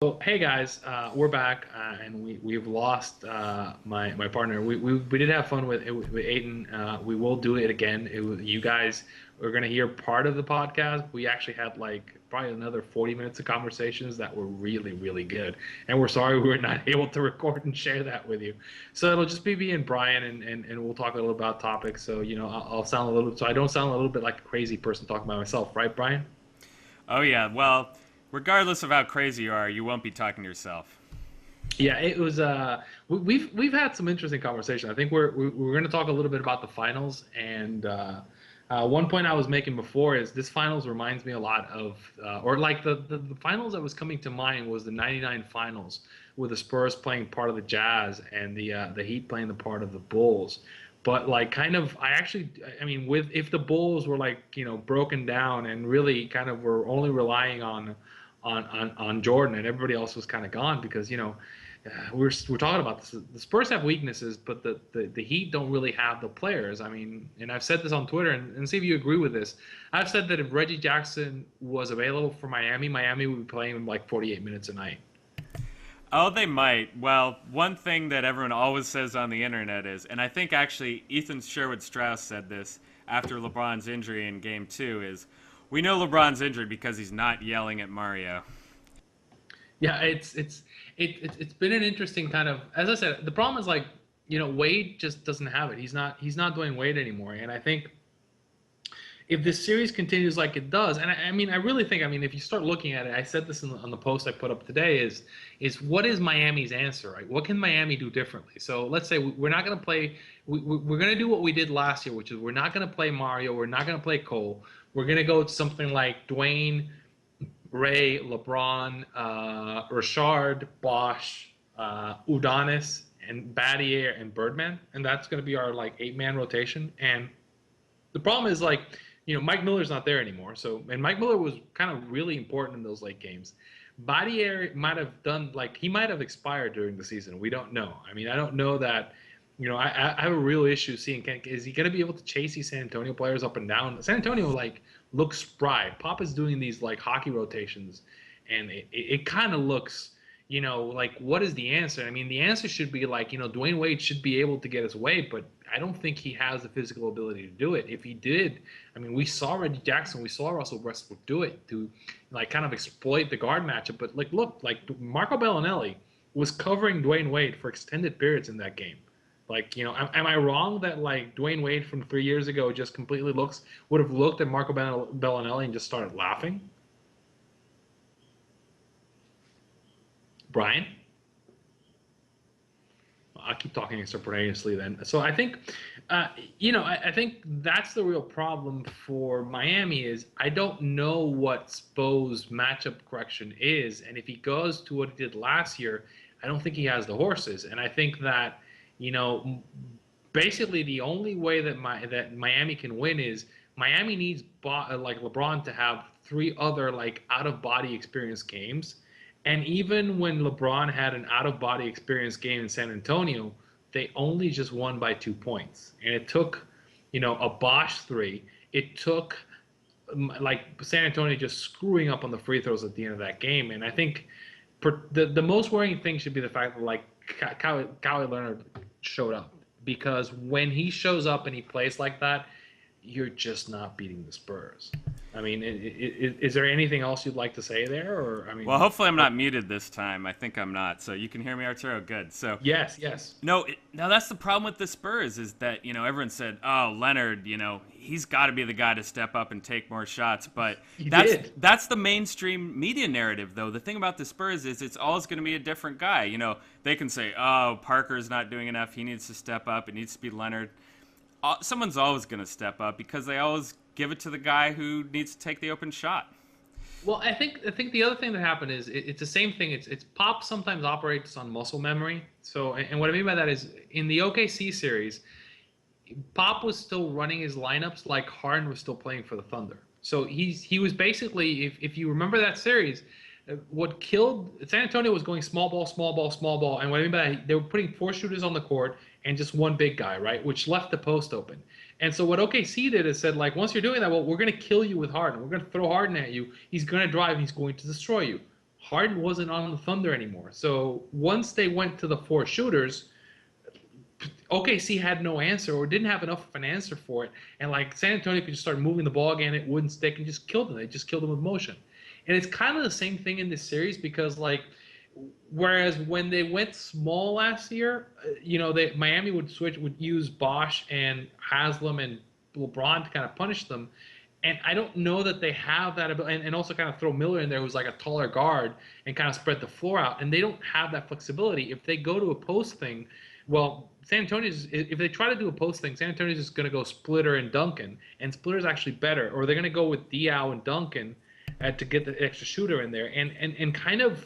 So, hey guys, we're back, and we've lost my partner. We did have fun with Aiton. We will do it again. You guys are gonna hear part of the podcast. We actually had like probably another 40 minutes of conversations that were really good, and we're sorry we were not able to record and share that with you. So it'll just be me and Brian, and we'll talk a little about topics. So I'll sound a little, so I don't sound a little bit like a crazy person talking about myself, right, Brian? Oh yeah, well, regardless of how crazy you are, you won't be talking to yourself. Yeah, it was. We've had some interesting conversation. I think we're going to talk a little bit about the finals. And one point I was making before is this finals reminds me a lot of, or like the finals that was coming to mind was the '99 finals with the Spurs playing part of the Jazz and the Heat playing the part of the Bulls. But like kind of, I mean, with if the Bulls were like broken down and really kind of were only relying on Jordan and everybody else was kind of gone because we're talking about this. The Spurs have weaknesses, but the Heat don't really have the players. I mean, and I've said this on Twitter, and see if you agree with this. I've said that if Reggie Jackson was available for Miami, Miami would be playing him like 48 minutes a night. Oh, they might. Well, one thing that everyone always says on the internet is, and I think actually Ethan Sherwood Strauss said this after LeBron's injury in Game 2, is we know LeBron's injured because he's not yelling at Mario. Yeah, it's been an interesting kind of, as I said, the problem is like Wade just doesn't have it. He's not doing Wade anymore, and I think if this series continues like it does, and I mean, I really think, I mean, if you start looking at it, I said this on the post I put up today, is what is Miami's answer, right? What can Miami do differently? So let's say we're not going to play, we're going to do what we did last year, which is we're not going to play Mario, we're not going to play Cole, we're going to go to something like Dwayne, Ray, LeBron, Rashard, Bosch, Udonis, and Battier and Birdman, and that's going to be our like 8-man rotation. And the problem is like, Mike Miller's not there anymore. So, and Mike Miller was kind of really important in those late games. Battier might have done like he might have expired during the season. We don't know. I mean, I don't know that. I have a real issue seeing is he going to be able to chase these San Antonio players up and down? San Antonio like looks spry. Pop is doing these like hockey rotations, and it kind of looks like what is the answer? I mean, the answer should be like, Dwayne Wade should be able to get his way, but I don't think he has the physical ability to do it. If he did, I mean, we saw Reggie Jackson, we saw Russell Westbrook do it to like kind of exploit the guard matchup. But like, look, like Marco Bellinelli was covering Dwayne Wade for extended periods in that game. Like, am I wrong that like Dwayne Wade from 3 years ago just completely would have looked at Marco Bellinelli and just started laughing? Brian? I'll keep talking extemporaneously then. So I think, I think that's the real problem for Miami is I don't know what Spo's matchup correction is, and if he goes to what he did last year, I don't think he has the horses. And I think that, basically the only way that Miami can win is Miami needs like LeBron to have 3 other like out of body experience games. And even when LeBron had an out-of-body experience game in San Antonio, they only just won by 2 points. And it took, a Bosch 3. It took, like, San Antonio just screwing up on the free throws at the end of that game. And I think the most worrying thing should be the fact that, like, Kawhi Leonard showed up. Because when he shows up and he plays like that, you're just not beating the Spurs. I mean, is there anything else you'd like to say there, or I mean? Well, hopefully I'm not muted this time. I think I'm not, so you can hear me, Arturo. Good. So Yes. no, now that's the problem with the Spurs is that everyone said, oh, Leonard, he's got to be the guy to step up and take more shots, but that's the mainstream media narrative, though. The thing about the Spurs is it's always going to be a different guy. They can say, oh, Parker's not doing enough. He needs to step up. It needs to be Leonard. Someone's always going to step up because they always give it to the guy who needs to take the open shot. Well, I think the other thing that happened is it's the same thing. It's Pop sometimes operates on muscle memory. So, and what I mean by that is in the OKC series, Pop was still running his lineups like Harden was still playing for the Thunder. So he was basically, if you remember that series, what killed San Antonio was going small ball, small ball, small ball, and what I mean by that, they were putting 4 shooters on the court and just one big guy, right, which left the post open. And so what OKC did is said, like, once you're doing that, well, we're going to kill you with Harden. We're going to throw Harden at you. He's going to drive. He's going to destroy you. Harden wasn't on the Thunder anymore. So once they went to the 4 shooters, OKC had no answer or didn't have enough of an answer for it. And like San Antonio could just start moving the ball again, it wouldn't stick and just killed them. They just killed them with motion. And it's kind of the same thing in this series because like whereas when they went small last year, Miami would use Bosch and Haslam and LeBron to kind of punish them. And I don't know that they have that ability, and also kind of throw Miller in there, who's like a taller guard, and kind of spread the floor out. And they don't have that flexibility. If they go to a post thing, well, San Antonio's, if they try to do a post thing, San Antonio's just going to go Splitter and Duncan, and Splitter's actually better. Or they're going to go with Diaw and Duncan to get the extra shooter in there, and kind of,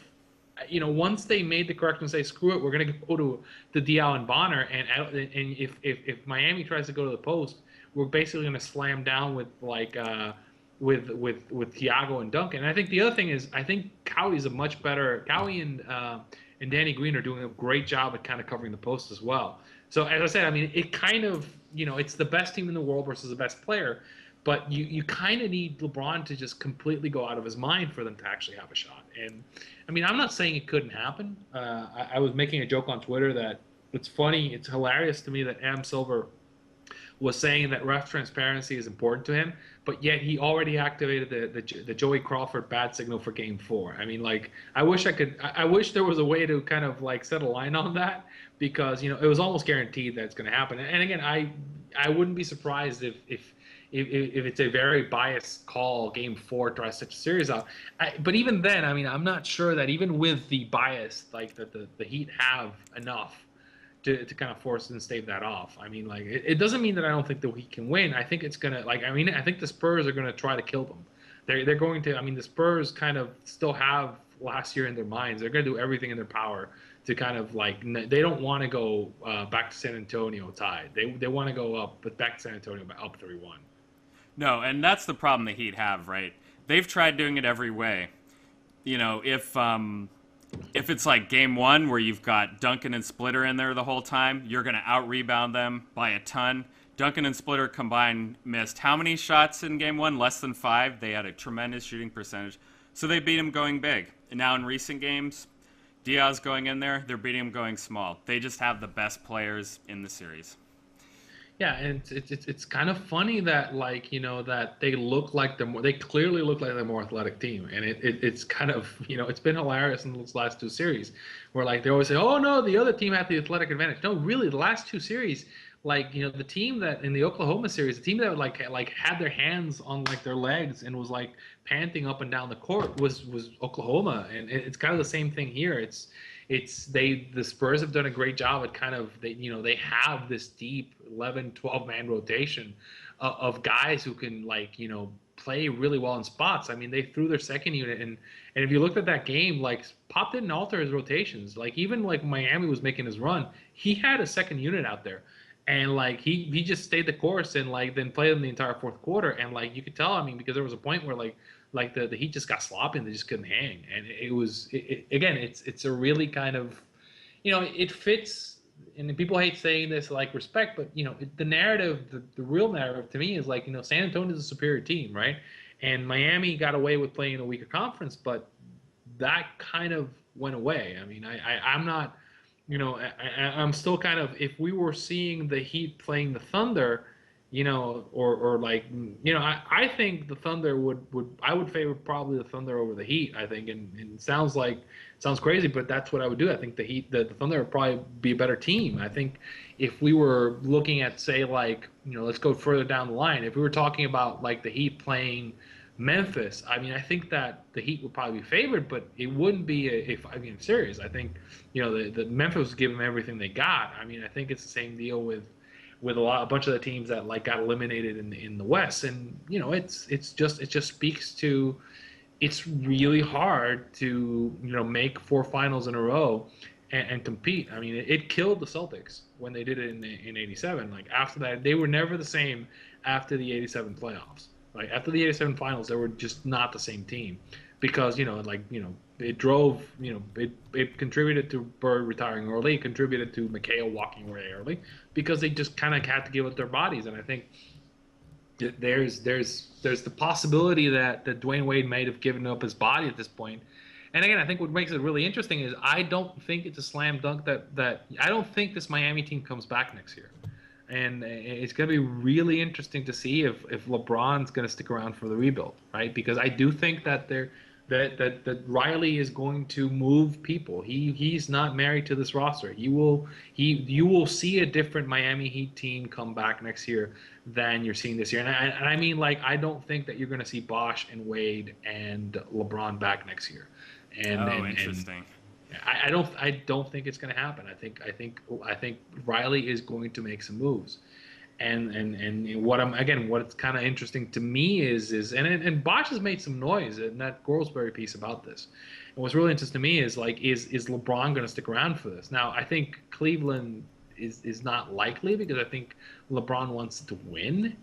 once they made the correction and say screw it, we're going to go to Diaw and Bonner, and if Miami tries to go to the post, we're basically going to slam down with like with Thiago and Duncan. And I think the other thing is I think Cowie's a much better and Danny Green are doing a great job at kind of covering the post as well. So as I said, I mean it kind of it's the best team in the world versus the best player, but you kind of need LeBron to just completely go out of his mind for them to actually have a shot. And I mean I'm not saying it couldn't happen. I was making a joke on Twitter that it's funny, it's hilarious to me that Am Silver was saying that ref transparency is important to him, but yet he already activated the Joey Crawford bad signal for Game 4. I mean, like, I wish there was a way to kind of like set a line on that because it was almost guaranteed that it's going to happen. And again, I wouldn't be surprised if it's a very biased call, Game 4 tries such a series out. But even then, I mean, I'm not sure that even with the bias, like that the Heat have enough to kind of force and stave that off. I mean, like, it doesn't mean that I don't think the Heat can win. I think it's going to, I think the Spurs are going to try to kill them. They're going to, the Spurs kind of still have last year in their minds. They're going to do everything in their power to kind of, like, they don't want to go back to San Antonio tied. They want to go up, but back to San Antonio up 3-1. No, and that's the problem the Heat have, right? They've tried doing it every way. If it's like Game 1 where you've got Duncan and Splitter in there the whole time, you're going to out-rebound them by a ton. Duncan and Splitter combined missed how many shots in Game 1? Less than 5. They had a tremendous shooting percentage. So they beat him going big. And now in recent games, Diaz going in there, they're beating him going small. They just have the best players in the series. Yeah, and it's kind of funny that that they look like they clearly look like the more athletic team, and it's kind of it's been hilarious in those last 2 series, where like they always say, oh no, the other team had the athletic advantage. No, really, the last 2 series, the team that in the Oklahoma series, the team that like had their hands on like their legs and was like panting up and down the court was Oklahoma, and it's kind of the same thing here. The Spurs have done a great job at kind of they have this deep 11-12 man rotation of guys who can play really well in spots. I mean, they threw their second unit, and if you looked at that game, like Pop didn't alter his rotations. Like even like Miami was making his run, he had a second unit out there, and like he just stayed the course and then played in the entire fourth quarter, and like you could tell, because there was a point where like the Heat just got sloppy and they just couldn't hang. And it's a really kind of, it fits. And people hate saying this, like respect, but the narrative, the real narrative to me is like, San Antonio is a superior team, right? And Miami got away with playing a weaker conference, but that kind of went away. I mean, I'm not, I'm still kind of, if we were seeing the Heat playing the Thunder, I think the Thunder I would favor probably the Thunder over the Heat, I think, and it sounds crazy, but that's what I would do. I think the Thunder would probably be a better team. I think if we were looking at, say, let's go further down the line, if we were talking about like the Heat playing Memphis, I think that the Heat would probably be favored, but it wouldn't be I'm serious. I think, the Memphis was giving them everything they got. I think it's the same deal with a bunch of the teams that got eliminated in the West, and it just speaks to it's really hard to make 4 finals in a row and compete. It killed the Celtics when they did it in '87. Like after that, they were never the same after the '87 playoffs. Like after the '87 finals, they were just not the same team because it drove it contributed to Bird retiring early. It contributed to McHale walking away early because they just kind of had to give up their bodies. And I think there's the possibility that Dwayne Wade might have given up his body at this point, And again, I think what makes it really interesting is I don't think it's a slam dunk that I don't think this Miami team comes back next year. And it's going to be really interesting to see if LeBron's going to stick around for the rebuild, right? Because I do think that Riley is going to move people. He's not married to this roster. You will see a different Miami Heat team come back next year than you're seeing this year. And I mean, like, I don't think that you're going to see Bosh and Wade and LeBron back next year. Interesting. I don't think it's going to happen. I think Riley is going to make some moves, and what's kind of interesting to me is Bosch has made some noise in that Goldsberry piece about this. And what's really interesting to me is is LeBron going to stick around for this? Now I think Cleveland is not likely because I think LeBron wants to win.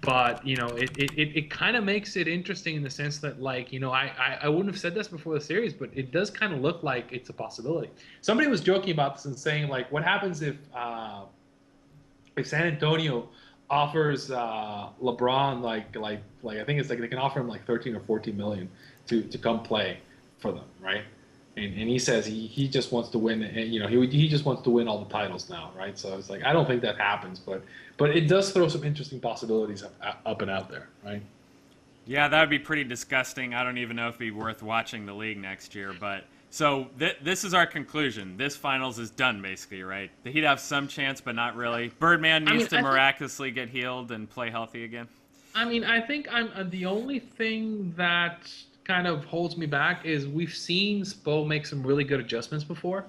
But it kind of makes it interesting in the sense that I wouldn't have said this before the series, but it does kind of look like it's a possibility. Somebody was joking about this and saying what happens if San Antonio offers LeBron I think it's they can offer him 13 or 14 million to come play for them, right? And he says he just wants to win, and he just wants to win all the titles now, right? So it's I don't think that happens, but it does throw some interesting possibilities up and out there, right? Yeah, that would be pretty disgusting. I don't even know if it'd be worth watching the league next year. But so this is our conclusion. This finals is done, basically, right? The Heat have some chance, but not really. Birdman needs to miraculously get healed and play healthy again. I mean, I think the only thing that kind of holds me back is we've seen Spo make some really good adjustments before.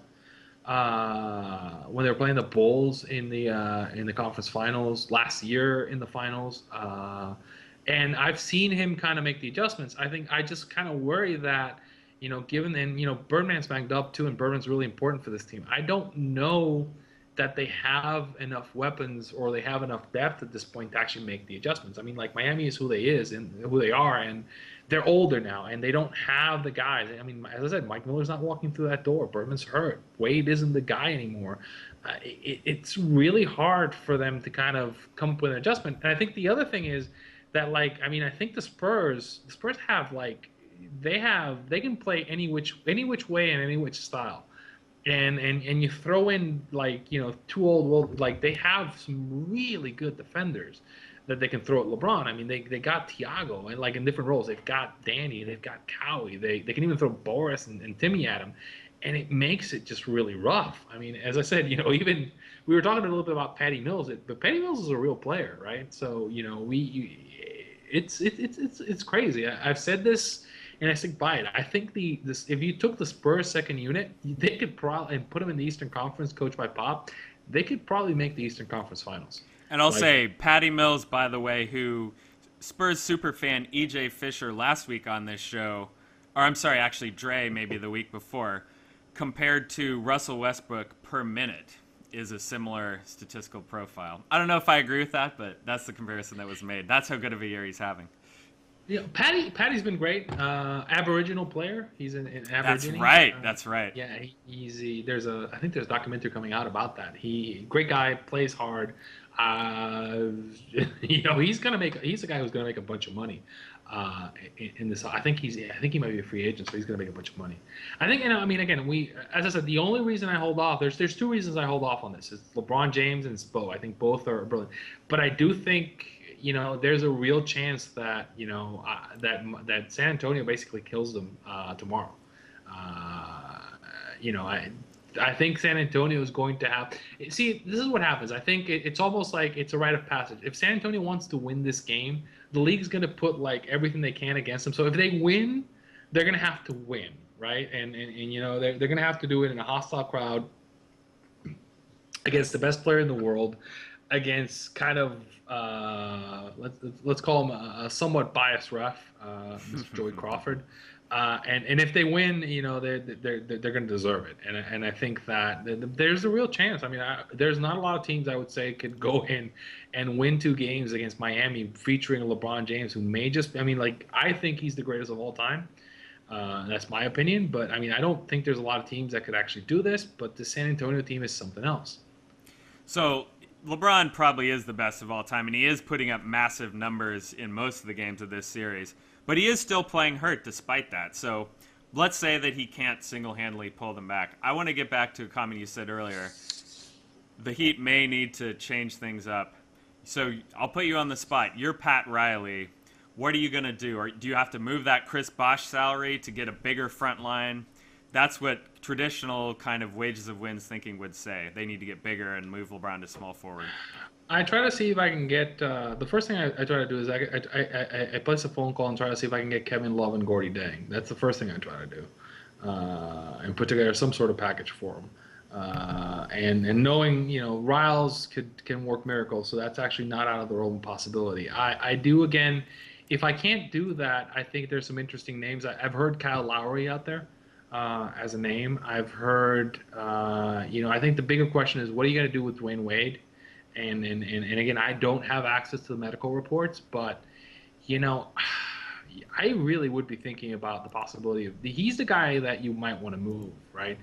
When they were playing the Bulls in the conference finals last year in the finals, and I've seen him kind of make the adjustments. I think I just kind of worry that given Birdman's banged up too, and Birdman's really important for this team. I don't know that they have enough weapons or they have enough depth at this point to actually make the adjustments. I mean, Miami is who they are, and they're older now, and they don't have the guys. I mean, as I said, Mike Miller's not walking through that door. Birdman's hurt. Wade isn't the guy anymore. It's really hard for them to kind of come up with an adjustment. And I think the other thing is that, I think the Spurs have they can play any which way and any which style. And you throw in two old they have some really good defenders that they can throw at LeBron. I mean, they got Thiago and in different roles. They've got Danny, they've got Cowie. They can even throw Boris and Timmy at him, and it makes it just really rough. I mean, as I said, even we were talking a little bit about Patty Mills, but Patty Mills is a real player, right? So it's crazy. I've said this. And I stick by it. I think if you took the Spurs second unit, they could probably, and put them in the Eastern Conference, coached by Pop, they could probably make the Eastern Conference Finals. And I'll say, Patty Mills, by the way, who Spurs superfan E.J. Fisher last week on this show, or I'm sorry, actually Dre maybe the week before, compared to Russell Westbrook per minute is a similar statistical profile. I don't know if I agree with that, but that's the comparison that was made. That's how good of a year he's having. Yeah, Patty's been great. Aboriginal player. He's an Aborigine. That's right. Yeah, I think there's a documentary coming out about that. Great guy, plays hard. He's a guy who's gonna make a bunch of money. In this, I think he might be a free agent, so he's gonna make a bunch of money. I think, as I said, the only reason I hold off, there's two reasons I hold off on this. Is LeBron James and Spo. I think both are brilliant, but I do think there's a real chance that that San Antonio basically kills them tomorrow. I think San Antonio is going to have. See, this is what happens. I think it's almost like it's a rite of passage. If San Antonio wants to win this game, the league's going to put everything they can against them. So if they win, they're going to have to win, right? And they're going to have to do it in a hostile crowd against the best player in the world, against kind of let's call him a somewhat biased ref, Mr. Joey Crawford, and if they win, they're going to deserve it, and I think that there's a real chance. I mean, there's not a lot of teams I would say could go in and win 2 games against Miami featuring LeBron James, who may just, I think he's the greatest of all time. That's my opinion, but I don't think there's a lot of teams that could actually do this. But the San Antonio team is something else. So LeBron probably is the best of all time, and he is putting up massive numbers in most of the games of this series. But he is still playing hurt despite that. So let's say that he can't single-handedly pull them back. I want to get back to a comment you said earlier. The Heat may need to change things up. So I'll put you on the spot. You're Pat Riley. What are you going to do? Or do you have to move that Chris Bosh salary to get a bigger front line? That's what traditional kind of wages of wins thinking would say. They need to get bigger and move LeBron to small forward. I try to see if I can get the first thing I try to do is I place a phone call and try to see if I can get Kevin Love and Gordy Dang. That's the first thing I try to do, and put together some sort of package for them. And knowing Riles can work miracles, so that's actually not out of the realm of possibility. I do again, if I can't do that, I think there's some interesting names. I've heard Kyle Lowry out there as a name. I've heard I think the bigger question is what are you going to do with Dwayne Wade? And again, I don't have access to the medical reports, but I really would be thinking about the possibility of he's the guy that you might want to move, right?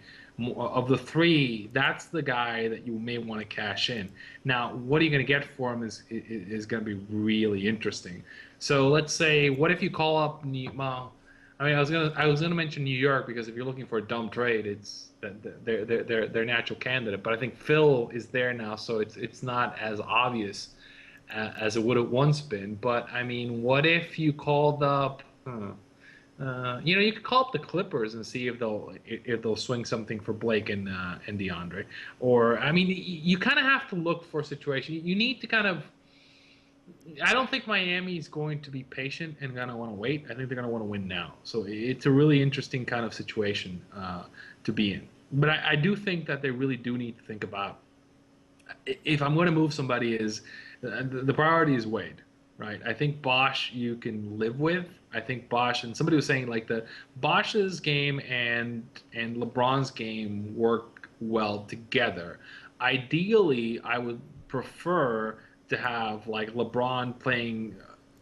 Of the three, that's the guy that you may want to cash in. Now, what are you going to get for him is going to be really interesting. So let's say, what if you call up? Well, I mean, I was gonna mention New York because if you're looking for a dumb trade, it's their natural candidate. But I think Phil is there now, so it's not as obvious as it would have once been. But I mean, what if you called up? You could call up the Clippers and see if they'll swing something for Blake and DeAndre. Or I mean, you kind of have to look for a situation. You need to kind of. I don't think Miami's going to be patient and going to want to wait. I think they're going to want to win now. So it's a really interesting kind of situation to be in. But I do think that they really do need to think about if I'm going to move somebody is the priority is Wade, right? I think Bosh you can live with. I think Bosh and somebody was saying like the Bosh's game and LeBron's game work well together. Ideally, I would prefer to have like LeBron playing,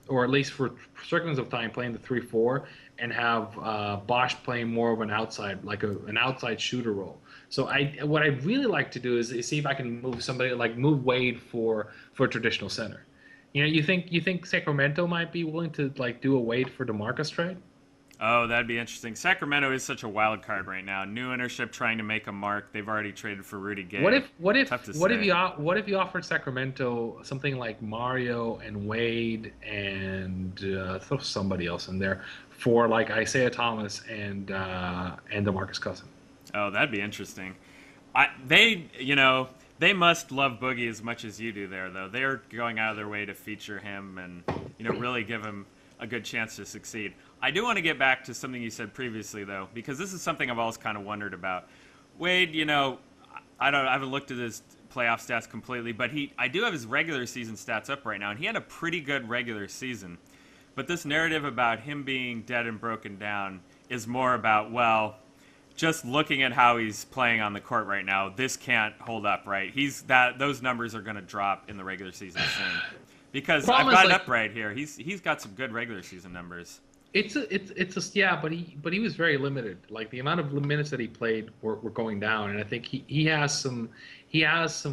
or at least for seconds of time playing the 3-4, and have Bosh playing more of an outside, like an outside shooter role. So what I'd really like to do is see if I can move somebody like move Wade for a traditional center. You think Sacramento might be willing to like do a Wade for DeMarcus trade? Oh, that'd be interesting. Sacramento is such a wild card right now. New ownership trying to make a mark. They've already traded for Rudy Gay. What if you offered Sacramento something like Mario and Wade and throw somebody else in there for like Isaiah Thomas and DeMarcus Cousins? Oh, that'd be interesting. They must love Boogie as much as you do there, though. They're going out of their way to feature him and really give him a good chance to succeed. I do want to get back to something you said previously, though, because this is something I've always kind of wondered about. Wade, I haven't looked at his playoff stats completely, but I do have his regular season stats up right now, and he had a pretty good regular season. But this narrative about him being dead and broken down is more about, well, just looking at how he's playing on the court right now, this can't hold up, right? Those numbers are going to drop in the regular season soon. Because I've got it up right here. He's got some good regular season numbers. But he was very limited. Like the amount of minutes that he played were going down, and I think he has some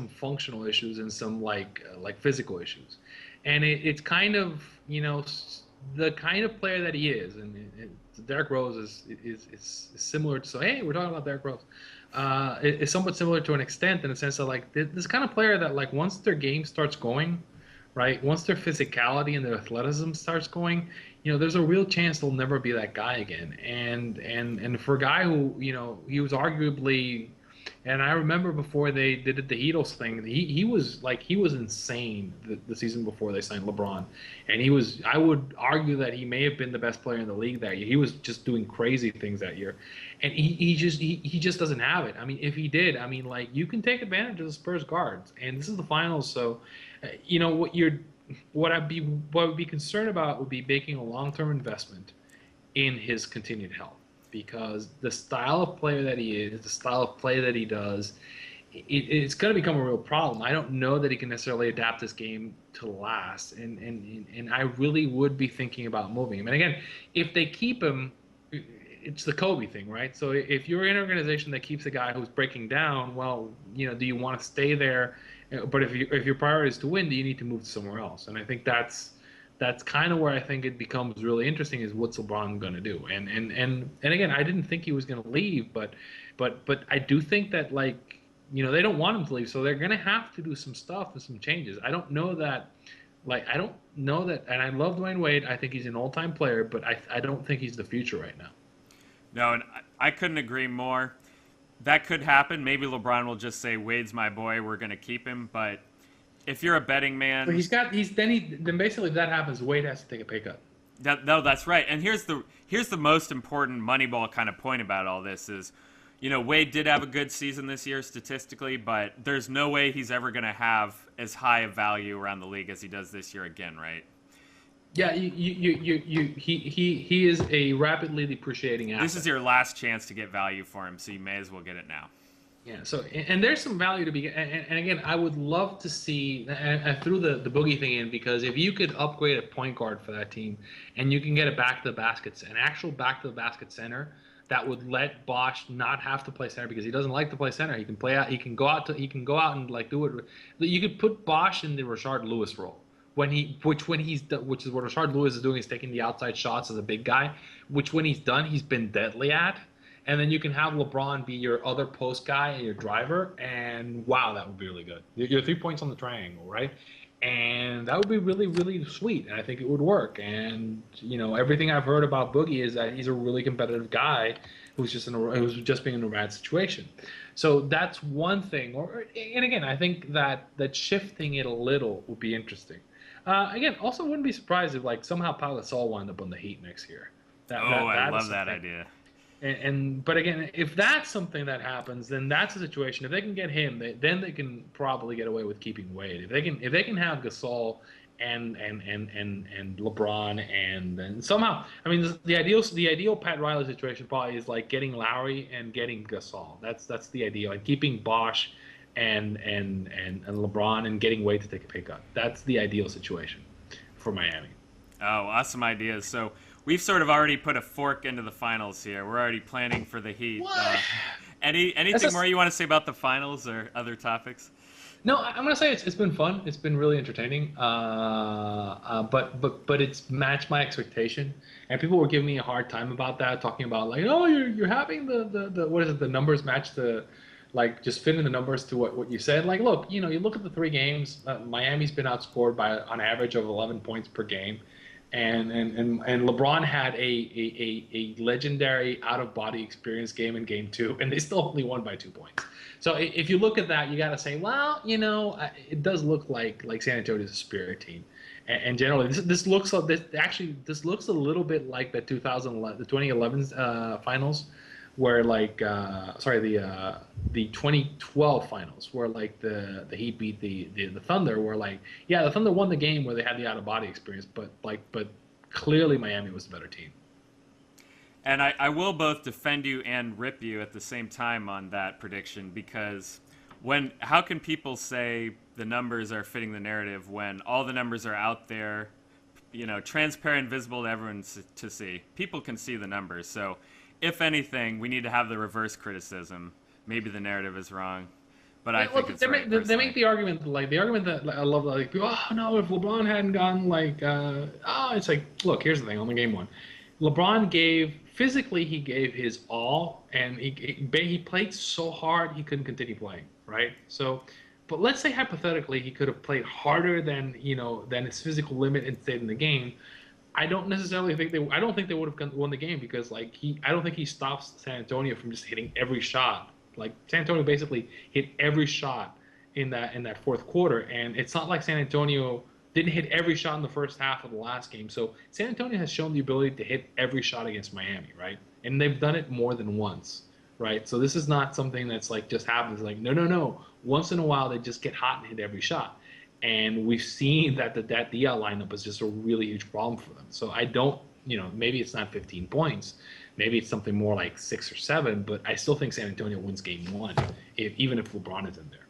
functional issues and some like physical issues, and it's kind of the kind of player that he is, and Derrick Rose is similar to. So hey, we're talking about Derrick Rose. It's somewhat similar to an extent in the sense that like this kind of player that like once their game starts going. Right, once their physicality and their athleticism starts going, there's a real chance they'll never be that guy again. And for a guy who, he was arguably, and I remember before they did the Heatles thing, he was insane the season before they signed LeBron, and I would argue that he may have been the best player in the league that year. He was just doing crazy things that year, and he just doesn't have it. I mean, if he did, I mean, like you can take advantage of the Spurs guards, and this is the finals, so. What I would be concerned about would be making a long-term investment in his continued health, because the style of player that he is, the style of play that he does, it's going to become a real problem. I don't know that he can necessarily adapt this game to last, and I really would be thinking about moving him. And again, if they keep him, it's the Kobe thing, right? So if you're an organization that keeps a guy who's breaking down, well, do you want to stay there? But if your priority is to win, do you need to move somewhere else? And I think that's that's kind of where I think it becomes really interesting is what's LeBron going to do. And again, I didn't think he was going to leave, but I do think that like they don't want him to leave, so they're going to have to do some stuff and some changes. I don't know that, and I love Dwayne Wade. I think he's an all-time player, but I don't think he's the future right now. No, and I couldn't agree more. That could happen. Maybe LeBron will just say, "Wade's my boy. We're going to keep him." But if you're a betting man, but then basically if that happens, Wade has to take a pay cut. That's right. And here's the most important Moneyball kind of point about all this is, Wade did have a good season this year statistically, but there's no way he's ever going to have as high a value around the league as he does this year again, right? Yeah, he is a rapidly depreciating asset. This is your last chance to get value for him, so you may as well get it now. Yeah. So and there's some value to be, and again, I would love to see. I threw the Boogie thing in because if you could upgrade a point guard for that team, and you can get a back to the basket, an actual back to the basket center that would let Bosch not have to play center because he doesn't like to play center. He can play out. He can go out and like do it. You could put Bosch in the Rashard Lewis role. Which is what Rashard Lewis is doing, is taking the outside shots as a big guy, which when he's done, he's been deadly at. And then you can have LeBron be your other post guy and your driver, and wow, that would be really good. Your 3 points on the triangle, right? And that would be really, really sweet, and I think it would work. And everything I've heard about Boogie is that he's a really competitive guy who's just being in a bad situation. So that's one thing. And again, I think that shifting it a little would be interesting. Again, also wouldn't be surprised if like somehow Pau Gasol wound up on the Heat next year. I love that idea. But again, if that's something that happens, then that's a situation. If they can get him, then they can probably get away with keeping Wade. If they can have Gasol and LeBron and somehow, I mean, the ideal Pat Riley situation probably is like getting Lowry and getting Gasol. That's the ideal. Like keeping Bosch and LeBron and getting Wade to take a pay cut. That's the ideal situation for Miami. Oh, awesome ideas. So we've sort of already put a fork into the finals here. We're already planning for the Heat. Anything more you want to say about the finals or other topics? No, I'm gonna say it's been fun. It's been really entertaining. But it's matched my expectation. And people were giving me a hard time about that, talking about like, oh, you're having the what is it? The numbers match the. Like just fitting the numbers to what you said. Like, look, you look at the 3 games. Miami's been outscored by on average of 11 points per game, and LeBron had a legendary out of body experience game in Game 2, and they still only won by 2 points. So if you look at that, you got to say, well, it does look like San Antonio's a superior team, and generally this looks a little bit like the 2011 finals. Where the 2012 finals, where like the Heat beat the Thunder, where like the Thunder won the game where they had the out of body experience, but clearly Miami was the better team. And I will both defend you and rip you at the same time on that prediction, because how can people say the numbers are fitting the narrative when all the numbers are out there, transparent, visible to everyone to see? People can see the numbers, so. If anything, we need to have the reverse criticism. Maybe the narrative is wrong, but I think it's right. They make the argument that I love, like, oh no, if LeBron hadn't gone it's like, look, here's the thing on the game 1, LeBron gave his all, and he played so hard he couldn't continue playing, right? So, but let's say hypothetically he could have played harder than his physical limit and stayed in the game. I don't necessarily think they would have won the game because I don't think he stops San Antonio from just hitting every shot. Like San Antonio basically hit every shot in that fourth quarter, and it's not like San Antonio didn't hit every shot in the first half of the last game. So San Antonio has shown the ability to hit every shot against Miami, right? And they've done it more than once, right? So this is not something that's like just happens. Like no. Once in a while they just get hot and hit every shot. And we've seen that DL lineup is just a really huge problem for them. So I don't, maybe it's not 15 points. Maybe it's something more like 6 or 7. But I still think San Antonio wins Game 1, even if LeBron is in there.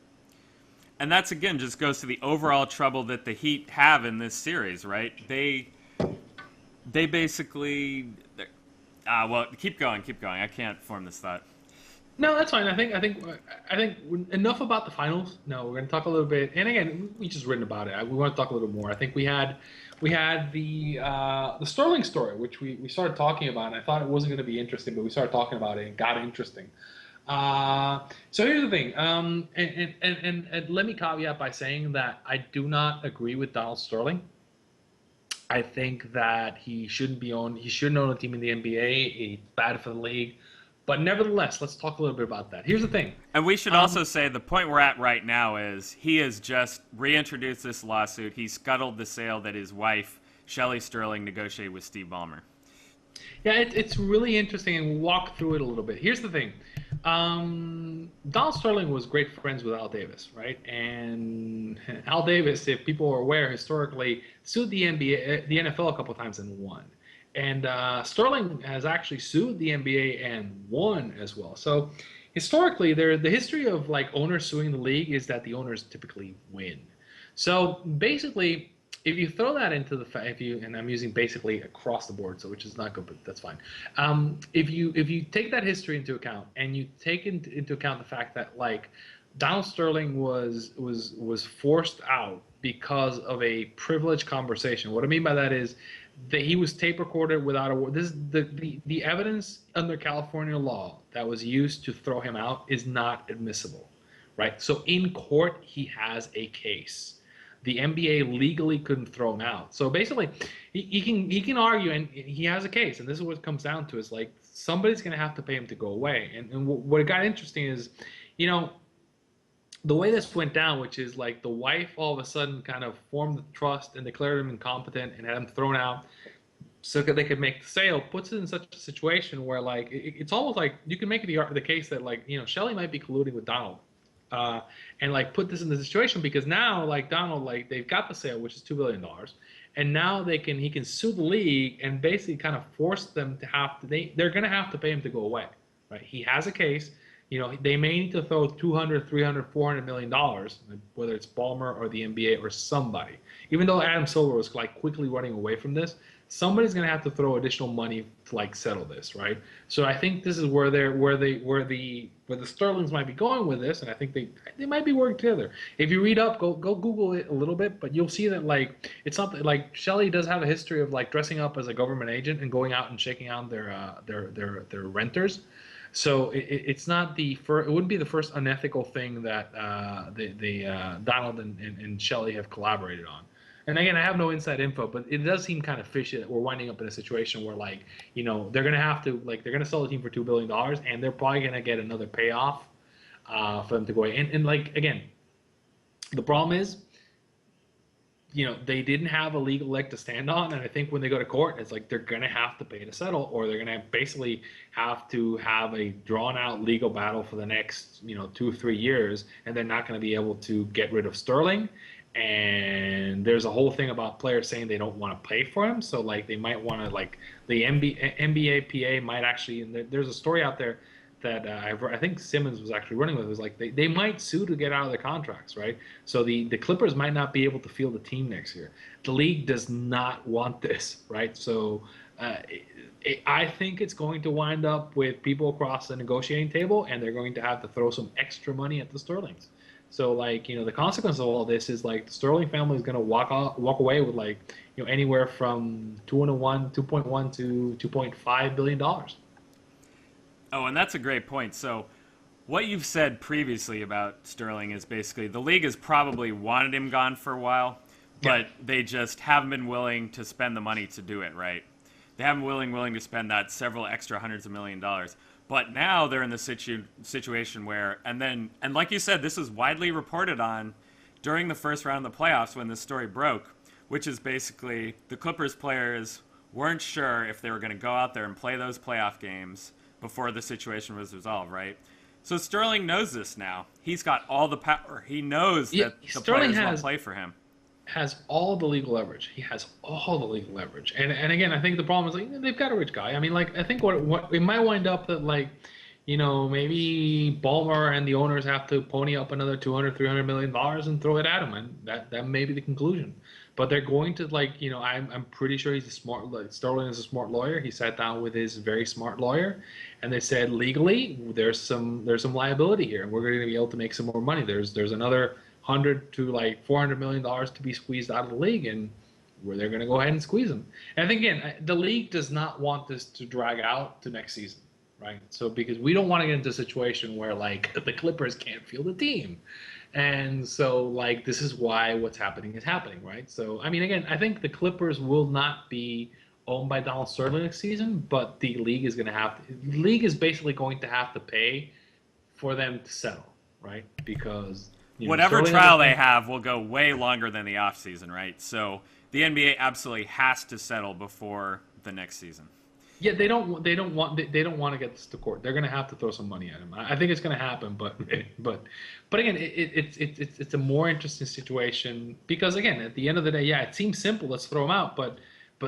And that's, again, just goes to the overall trouble that the Heat have in this series, right? They basically... well, keep going. I can't form this thought. No, that's fine. I think enough about the finals. No, we're going to talk a little bit. And again, we just written about it. We want to talk a little more. I think we had the Sterling story, which we started talking about. And I thought it wasn't going to be interesting, but we started talking about it and got interesting. So here's the thing. And let me caveat by saying that I do not agree with Donald Sterling. I think that he shouldn't own a team in the NBA. It's bad for the league. But nevertheless, let's talk a little bit about that. Here's the thing. And we should also say the point we're at right now is he has just reintroduced this lawsuit. He scuttled the sale that his wife, Shelley Sterling, negotiated with Steve Ballmer. Yeah, it's really interesting, and we'll walk through it a little bit. Here's the thing. Donald Sterling was great friends with Al Davis, right? And Al Davis, if people are aware, historically sued the NFL a couple times and won. And Sterling has actually sued the NBA and won as well. So historically, the history of like owners suing the league is that the owners typically win. So basically, if you throw that into and I'm using basically across the board, so which is not good, but that's fine. If you take that history into account and you take into account the fact that like Donald Sterling was forced out because of a privileged conversation. What I mean by that is that he was tape recorded without a this the evidence under California law that was used to throw him out is not admissible, right? So in court he has a case. The NBA legally couldn't throw him out. So basically he can argue, and he has a case, and this is what it comes down to is like somebody's going to have to pay him to go away. And what got interesting is, you know, the way this went down, which is like the wife all of a sudden kind of formed the trust and declared him incompetent and had him thrown out so that they could make the sale, puts it in such a situation where like it's almost like you can make the case that like, you know, Shelley might be colluding with Donald, and like put this in the situation because now like Donald, like they've got the sale, which is $2 billion, and now he can sue the league and basically kind of force them to they're going to have to pay him to go away, right? He has a case. You know, they may need to throw $200, $300, $400 million, whether it's Ballmer or the NBA or somebody. Even though Adam Silver was like quickly running away from this, somebody's going to have to throw additional money to like settle this, right? So I think this is where the Sterlings might be going with this, and I think they might be working together. If you read up, go Google it a little bit, but you'll see that like it's something like Shelley does have a history of like dressing up as a government agent and going out and shaking out their renters. So it's not it wouldn't be the first unethical thing that Donald and Shelley have collaborated on. And again, I have no inside info, but it does seem kind of fishy that we're winding up in a situation where like, you know, they're going to sell the team for $2 billion and they're probably going to get another payoff for them to go away. And like, again, the problem is, you know, they didn't have a legal leg to stand on, and I think when they go to court, it's like they're going to have to pay to settle, or they're going to basically have to have a drawn-out legal battle for the next, you know, 2 or 3 years, and they're not going to be able to get rid of Sterling. And there's a whole thing about players saying they don't want to pay for him, so like they might want to like the NBA PA might actually. And there's a story out there that I think Simmons was actually running with. It was like they might sue to get out of their contracts, right? So the Clippers might not be able to field the team next year. The league does not want this, right? So I think it's going to wind up with people across the negotiating table, and they're going to have to throw some extra money at the Sterlings. So like, you know, the consequence of all this is like the Sterling family is going to walk away with like, you know, anywhere from 2.1 to $2.5 billion. Oh, and that's a great point. So what you've said previously about Sterling is basically the league has probably wanted him gone for a while, but they just haven't been willing to spend the money to do it, right? They haven't been willing to spend that several extra hundreds of $millions. But now they're in the situation where, and like you said, this was widely reported on during the first round of the playoffs when this story broke, which is basically the Clippers players weren't sure if they were going to go out there and play those playoff games before the situation was resolved, right? So Sterling knows this now. He's got all the power. He knows that the players won't play for him. Has all the legal leverage. He has all the legal leverage. And again, I think the problem is like they've got a rich guy. I mean, like I think what it might wind up that like, you know, maybe Ballmer and the owners have to pony up another $200, $300 million and throw it at him, and that may be the conclusion. but they're going to I'm pretty sure he's a smart. Sterling is a smart lawyer. He sat down with his very smart lawyer, and they said legally there's some liability here, and we're going to be able to make some more money. There's another 100 to like $400 million to be squeezed out of the league, and where they're going to go ahead and squeeze them. And I think, again, the league does not want this to drag out to next season, right? So because we don't want to get into a situation where like the Clippers can't field a team. And so like this is why what's happening is happening, right? So I mean, again, I think the Clippers will not be owned by Donald Sterling next season, but the league is basically going to have to pay for them to settle, right? Because whatever trial they have will go way longer than the offseason, right? So the NBA absolutely has to settle before the next season. Yeah, they don't want to get this to court. They're going to have to throw some money at him. I think it's going to happen, but again, it's a more interesting situation because again, at the end of the day, yeah, it seems simple. Let's throw him out, but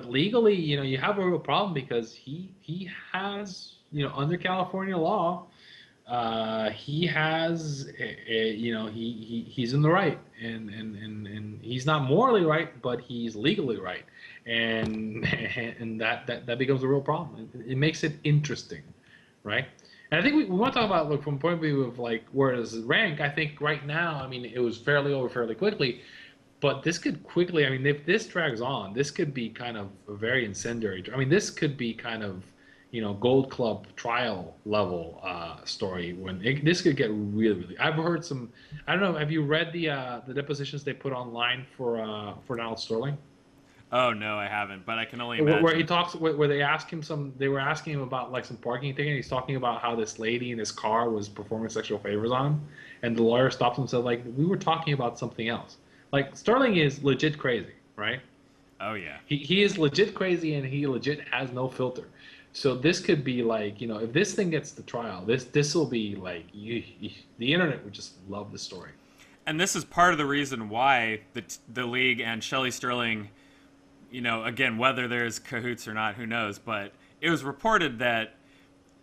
legally, you have a real problem because he has, under California law, he has he's in the right, and he's not morally right, but he's legally right, and that becomes a real problem. It makes it interesting, right? And I think we want to talk about, look, from the point of view of like where does it rank. I think right now, I mean, it was fairly over fairly quickly, but this could quickly, I mean, if this drags on, this could be kind of a very incendiary. I mean, this could be kind of Gold Club trial level story this could get really, really. I've heard some. I don't know. Have you read the depositions they put online for Donald Sterling? Oh no, I haven't. But I can only imagine. Where he talks, where they ask him they were asking him about like some parking ticket. And he's talking about how this lady in his car was performing sexual favors on him, and the lawyer stops him and said like, we were talking about something else. Like Sterling is legit crazy, right? Oh yeah. He is legit crazy, and he legit has no filter. So this could be like, if this thing gets to trial, this will be like, the internet would just love the story. And this is part of the reason why the league and Shelley Sterling, again, whether there's cahoots or not, who knows, but it was reported that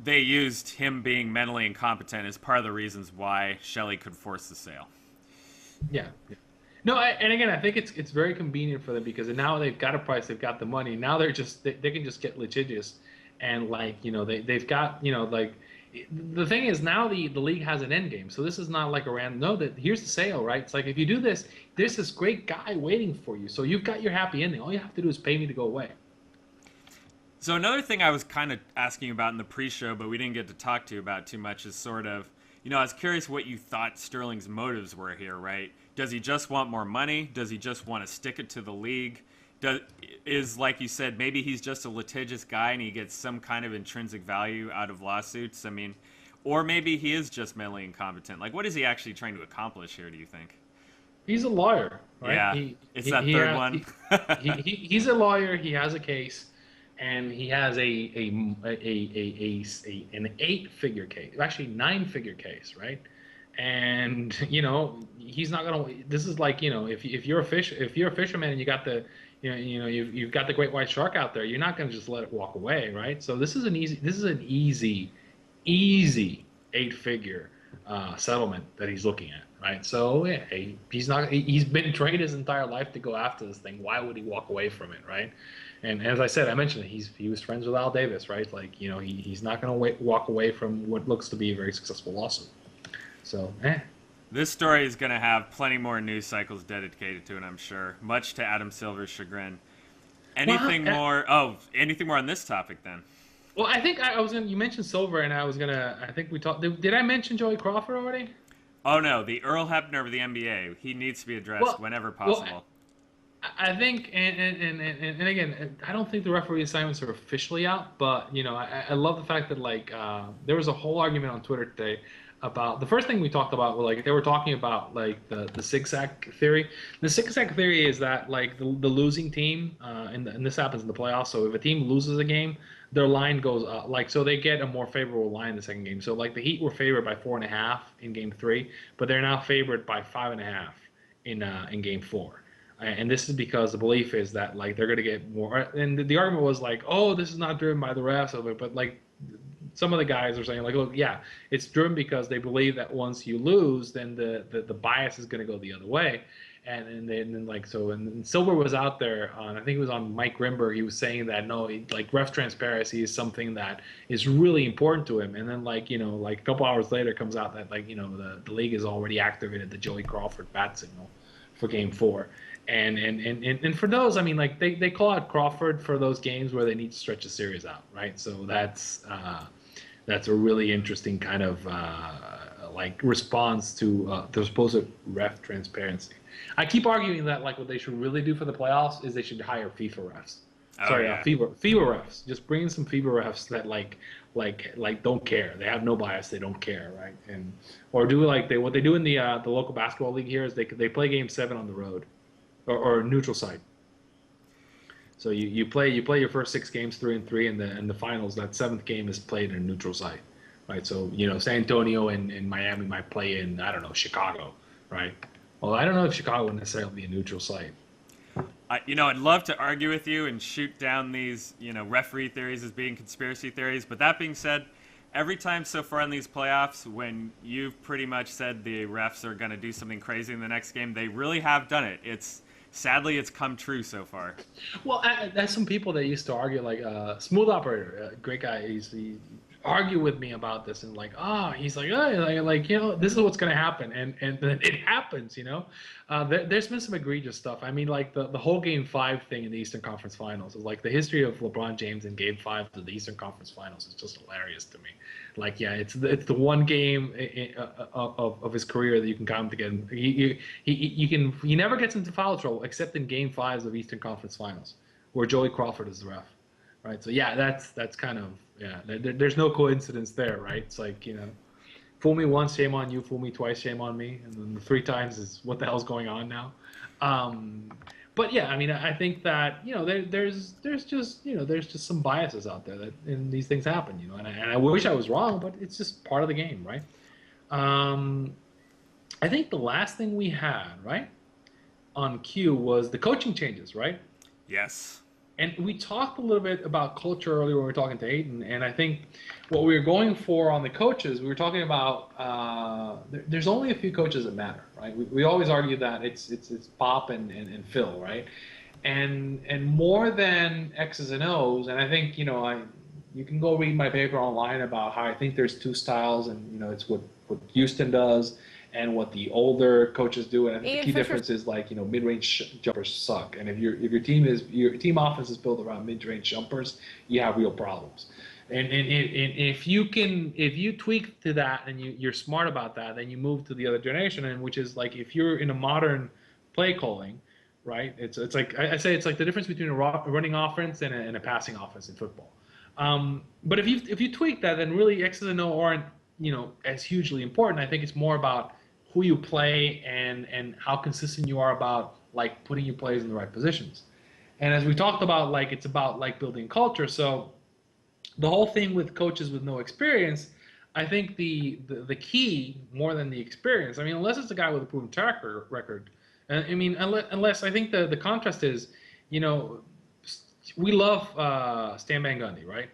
they used him being mentally incompetent as part of the reasons why Shelley could force the sale. Yeah. No, and again, I think it's very convenient for them because now they've got a price, they've got the money. Now they can just get litigious. And like they've got like the thing is now the league has an end game, so this is not like a random. No, that here's the sale, right? It's like if you do this, there's this great guy waiting for you, so you've got your happy ending. All you have to do is pay me to go away. So another thing I was kind of asking about in the pre-show, but we didn't get to talk to you about too much, is sort of I was curious what you thought Sterling's motives were here, right? Does he just want more money? Does he just want to stick it to the league? Is like you said, maybe he's just a litigious guy and he gets some kind of intrinsic value out of lawsuits. I mean, or maybe he is just mentally incompetent. Like, what is he actually trying to accomplish here, do you think? He's a lawyer, right? Yeah, it's that third one. He's a lawyer. He has a case, and he has an 8-figure case, actually 9-figure case, right? And he's not gonna. This is like if you're a fisherman and you got the you've got the great white shark out there, you're not going to just let it walk away, right? So this is an easy 8-figure settlement that he's looking at, right? So yeah, he's been trained his entire life to go after this thing. Why would he walk away from it, right? And as I mentioned, he was friends with Al Davis, right? Like he's not going to walk away from what looks to be a very successful lawsuit. So This story is going to have plenty more news cycles dedicated to it, I'm sure, much to Adam Silver's chagrin. Anything more on this topic then? Well, I think you mentioned Silver, and I think we talked. Did I mention Joey Crawford already? Oh no, the Earl Hebner of the NBA. He needs to be addressed whenever possible. I think, and again, I don't think the referee assignments are officially out, but I love the fact that like there was a whole argument on Twitter today about the first thing we talked about. Like they were talking about like the zigzag theory. The zigzag theory is that like the losing team, and this happens in the playoffs. So if a team loses a game, their line goes up. Like so they get a more favorable line in the second game. So like the Heat were favored by 4.5 in Game 3, but they're now favored by 5.5 in Game 4. And this is because the belief is that like they're going to get more. And the argument was like, oh, this is not driven by the refs of it, but like some of the guys are saying like, look, yeah, it's driven because they believe that once you lose, then the bias is going to go the other way. then like so and Silver was out there on, I think it was on Mike Grimberg. He was saying that no, like ref transparency is something that is really important to him. And then like like a couple hours later comes out that like the league has already activated the Joey Crawford bat signal for Game 4. And for those, I mean, like they call out Crawford for those games where they need to stretch a series out, right? So that's a really interesting kind of like response to the supposed ref transparency. I keep arguing that like what they should really do for the playoffs is they should hire FIFA refs. FIFA refs. Just bring in some FIFA refs that like don't care. They have no bias. They don't care, right? And or do like what they do in the local basketball league here is they play Game 7 on the road or neutral site. So you play your first 6 games 3-3, and the finals, that 7th game is played in a neutral site, right? So San Antonio and Miami might play in, I don't know, Chicago, right? Well, I don't know if Chicago would necessarily be a neutral site. I'd love to argue with you and shoot down these referee theories as being conspiracy theories, but that being said, every time so far in these playoffs when you've pretty much said the refs are going to do something crazy in the next game, they really have done it. Sadly, it's come true so far. Well, there's some people that used to argue, like Smooth Operator, great guy. He argue with me about this and like, he's like, this is what's gonna happen, and then it happens. There's been some egregious stuff. I mean, like the whole Game 5 thing in the Eastern Conference Finals is like the history of LeBron James in Game 5 of the Eastern Conference Finals is just hilarious to me. Like, yeah, it's the one game of his career that you can count again. He never gets into foul trouble except in Game 5s of Eastern Conference Finals, where Joey Crawford is the ref, right? So yeah, that's kind of There's no coincidence there, right? It's like fool me once, shame on you. Fool me twice, shame on me. And then the 3 times is what the hell's going on now. But yeah, I mean, I think that there's just some biases out there that and these things happen, and I wish I was wrong, but it's just part of the game, right? I think the last thing we had right on cue was the coaching changes, right? Yes. And we talked a little bit about culture earlier when we were talking to Eitan, and I think what we were going for on the coaches, we were talking about there's only a few coaches that matter, right? We always argue that it's Pop and Phil, right? And more than X's and O's, and I think you can go read my paper online about how I think there's 2 styles, and it's what Houston does and what the older coaches do. And I think the key difference is like mid-range jumpers suck, and if your team offense is built around mid-range jumpers, you have real problems. And if you tweak to that and you're smart about that, then you move to the other generation, and which is like if you're in a modern play calling, right? It's like I say it's like the difference between a running offense and a passing offense in football. But if you tweak that, then really X's and O aren't as hugely important. I think it's more about who you play and how consistent you are about like putting your players in the right positions. And as we talked about, like it's about like building culture. So the whole thing with coaches with no experience, I think the key more than the experience. I mean, unless it's a guy with a proven track record. I mean, unless I think the contrast is, we love Stan Van Gundy, right?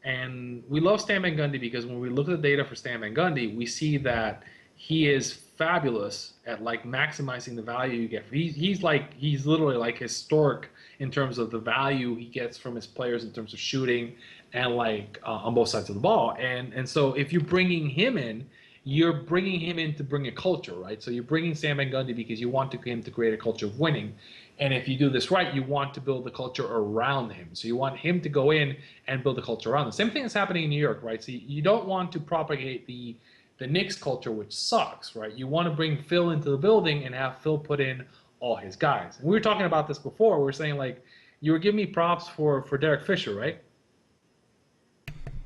And we love Stan Van Gundy because when we look at the data for Stan Van Gundy, we see that he is fabulous at like maximizing the value you get. He's literally like historic in terms of the value he gets from his players in terms of shooting and like on both sides of the ball. And so if you're bringing him in, you're bringing him in to bring a culture, right? So you're bringing Stan Van Gundy because you want him to create a culture of winning. And if you do this right, you want to build the culture around him. So you want him to go in and build a culture around him. Same thing is happening in New York, right? So you don't want to propagate the Knicks culture, which sucks, right? You want to bring Phil into the building and have Phil put in all his guys. And we were talking about this before. We were saying, like, you were giving me props for Derek Fisher, right?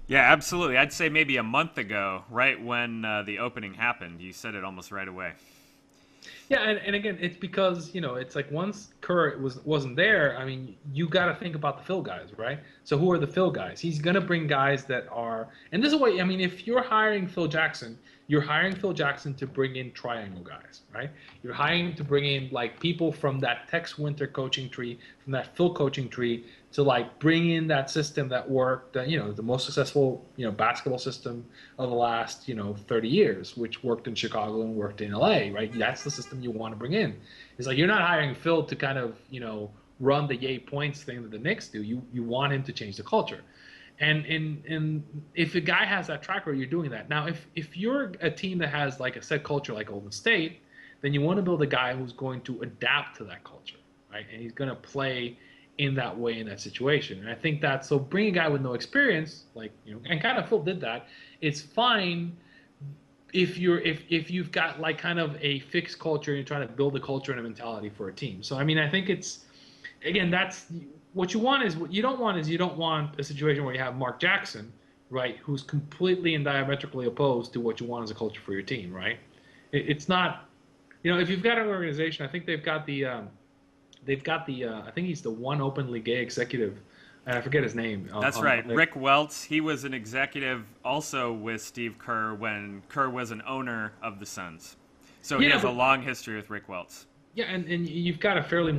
Yeah, absolutely. I'd say maybe a month ago, right when the opening happened, you said it almost right away. Yeah, and again, it's because it's like once Kerr wasn't there. I mean, you got to think about the Phil guys, right? So who are the Phil guys? He's gonna bring guys that are, and this is what I mean. If you're hiring Phil Jackson, you're hiring Phil Jackson to bring in triangle guys, right? You're hiring him to bring in like people from that Tex Winter coaching tree, from that Phil coaching tree, to like bring in that system that worked, the most successful, basketball system of the last, 30 years, which worked in Chicago and worked in LA, right? That's the system you want to bring in. It's like you're not hiring Phil to kind of, run the yay points thing that the Knicks do. You want him to change the culture. And if a guy has that track record, you're doing that. Now, if you're a team that has like a set culture like Golden State, then you want to build a guy who's going to adapt to that culture, right? And he's going to play in that way in that situation. And I think that so bring a guy with no experience, like and kind of Phil did that. It's fine if you've got like kind of a fixed culture and you're trying to build a culture and a mentality for a team. So I mean, I think it's again that's. What you don't want a situation where you have Mark Jackson, right, who's completely and diametrically opposed to what you want as a culture for your team, right? It's not, if you've got an organization, I think they've got the I think he's the one openly gay executive, and I forget his name. That's right, Rick Welts. He was an executive also with Steve Kerr when Kerr was an owner of the Suns. So he has a long history with Rick Welts. Yeah, and you've got a fairly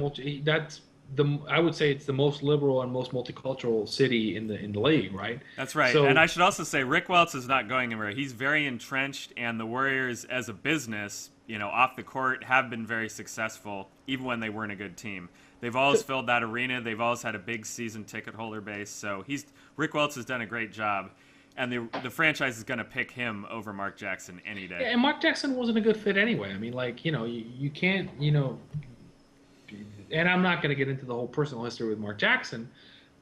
I would say it's the most liberal and most multicultural city in the league, right? That's right. So, and I should also say Rick Welts is not going anywhere. He's very entrenched, and the Warriors as a business, off the court have been very successful, even when they weren't a good team. They've always filled that arena. They've always had a big season ticket holder base. So Rick Welts has done a great job, and the franchise is going to pick him over Mark Jackson any day. Yeah, and Mark Jackson wasn't a good fit anyway. I mean, like you can't and I'm not going to get into the whole personal history with Mark Jackson,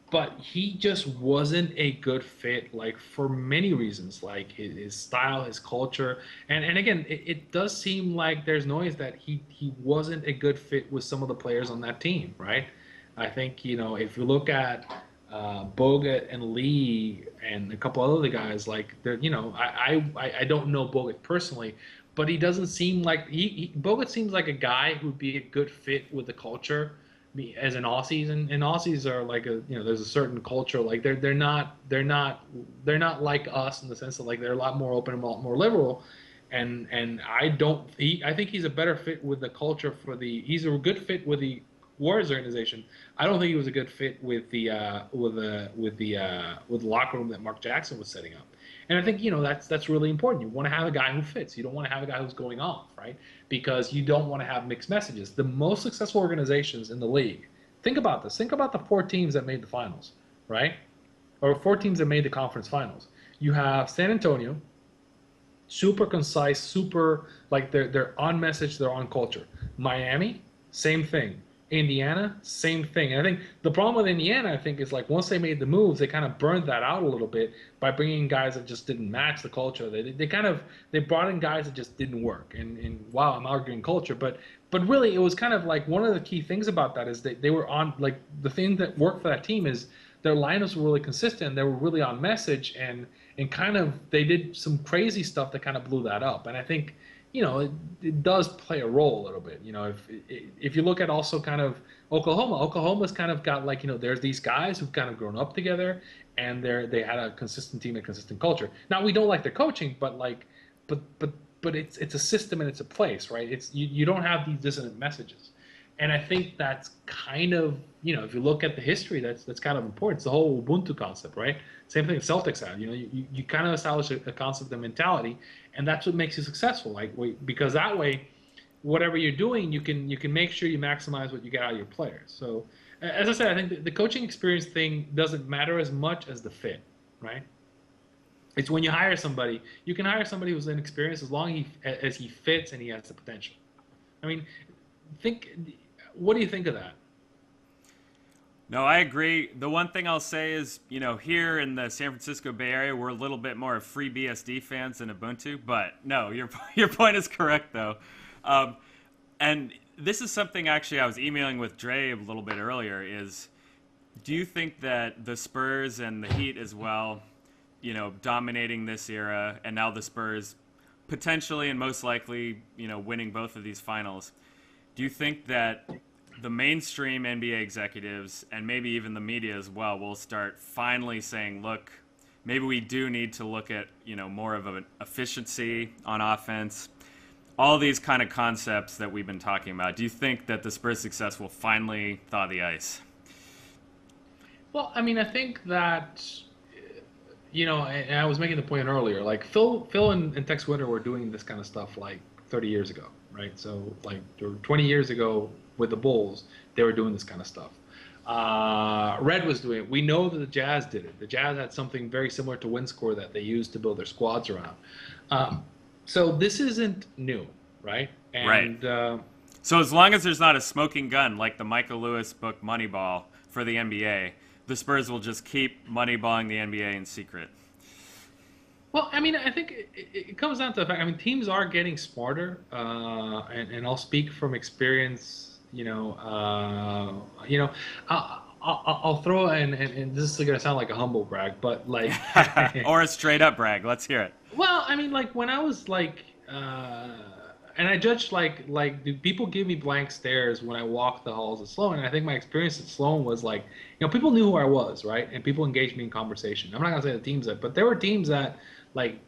but he just wasn't a good fit, like for many reasons, like his style, his culture, and again, it does seem like there's noise that he wasn't a good fit with some of the players on that team, right? I think if you look at Bogut and Lee and a couple other guys, like they're I don't know Bogut personally. But he doesn't seem like Bogut seems like a guy who'd be a good fit with the culture as an Aussies, and Aussies are like there's a certain culture, like they're not like us in the sense that like they're a lot more open and a lot more liberal, and I think he's a better fit with the culture he's a good fit with the Warriors organization. I don't think he was a good fit with the locker room that Mark Jackson was setting up. And I think that's really important. You want to have a guy who fits. You don't want to have a guy who's going off, right? Because you don't want to have mixed messages. The most successful organizations in the league. Think about this. Think about the 4 teams that made the finals, right? Or 4 teams that made the conference finals. You have San Antonio, super concise, super like they're on message, they're on culture. Miami, same thing. Indiana, same thing. And I think the problem with Indiana, I think, is like once they made the moves, they kind of burned that out a little bit by bringing guys that just didn't match the culture. They brought in guys that just didn't work. And wow, I'm arguing culture, but really it was kind of like one of the key things about that is they were on like the thing that worked for that team is their lineups were really consistent. They were really on message and kind of they did some crazy stuff that kind of blew that up. And I think it does play a role a little bit. If you look at also kind of Oklahoma's kind of got like, there's these guys who've kind of grown up together and they had a consistent team and consistent culture. Now we don't like their coaching, but it's a system and it's a place, right? It's you don't have these dissonant messages. And I think that's kind of, if you look at the history, that's kind of important. It's the whole Ubuntu concept, right? Same thing Celtics have. You kind of establish a concept of mentality, and that's what makes you successful. Because that way, whatever you're doing, you can make sure you maximize what you get out of your players. So, as I said, I think the coaching experience thing doesn't matter as much as the fit, right? It's when you hire somebody, you can hire somebody who's inexperienced as long as he fits and he has the potential. I mean, what do you think of that? No, I agree. The one thing I'll say is, here in the San Francisco Bay Area, we're a little bit more of free BSD fans than Ubuntu. But no, your point is correct, though. And this is something actually I was emailing with Dre a little bit earlier is, do you think that the Spurs and the Heat as well, dominating this era, and now the Spurs potentially and most likely, winning both of these finals, do you think that the mainstream NBA executives and maybe even the media as well will start finally saying, look, maybe we do need to look at, more of an efficiency on offense. All these kind of concepts that we've been talking about. Do you think that the Spurs' success will finally thaw the ice? Well, I mean, I think that, and I was making the point earlier, like Phil and Tex Winter were doing this kind of stuff like 30 years ago, right? So like 20 years ago with the Bulls, they were doing this kind of stuff. Red was doing it. We know that the Jazz did it. The Jazz had something very similar to WinScore that they used to build their squads around. So this isn't new, right? And, right. So as long as there's not a smoking gun like the Michael Lewis book Moneyball for the NBA, the Spurs will just keep moneyballing the NBA in secret. Well, I mean, I think it comes down to the fact. I mean, teams are getting smarter, and I'll speak from experience. I'll throw and this is gonna sound like a humble brag, but like or a straight up brag. Let's hear it. Well, I mean, like when I was like, and I judged like do people give me blank stares when I walk the halls at Sloan? And I think my experience at Sloan was like, people knew who I was, right? And people engaged me in conversation. I'm not gonna say the teams but there were teams that like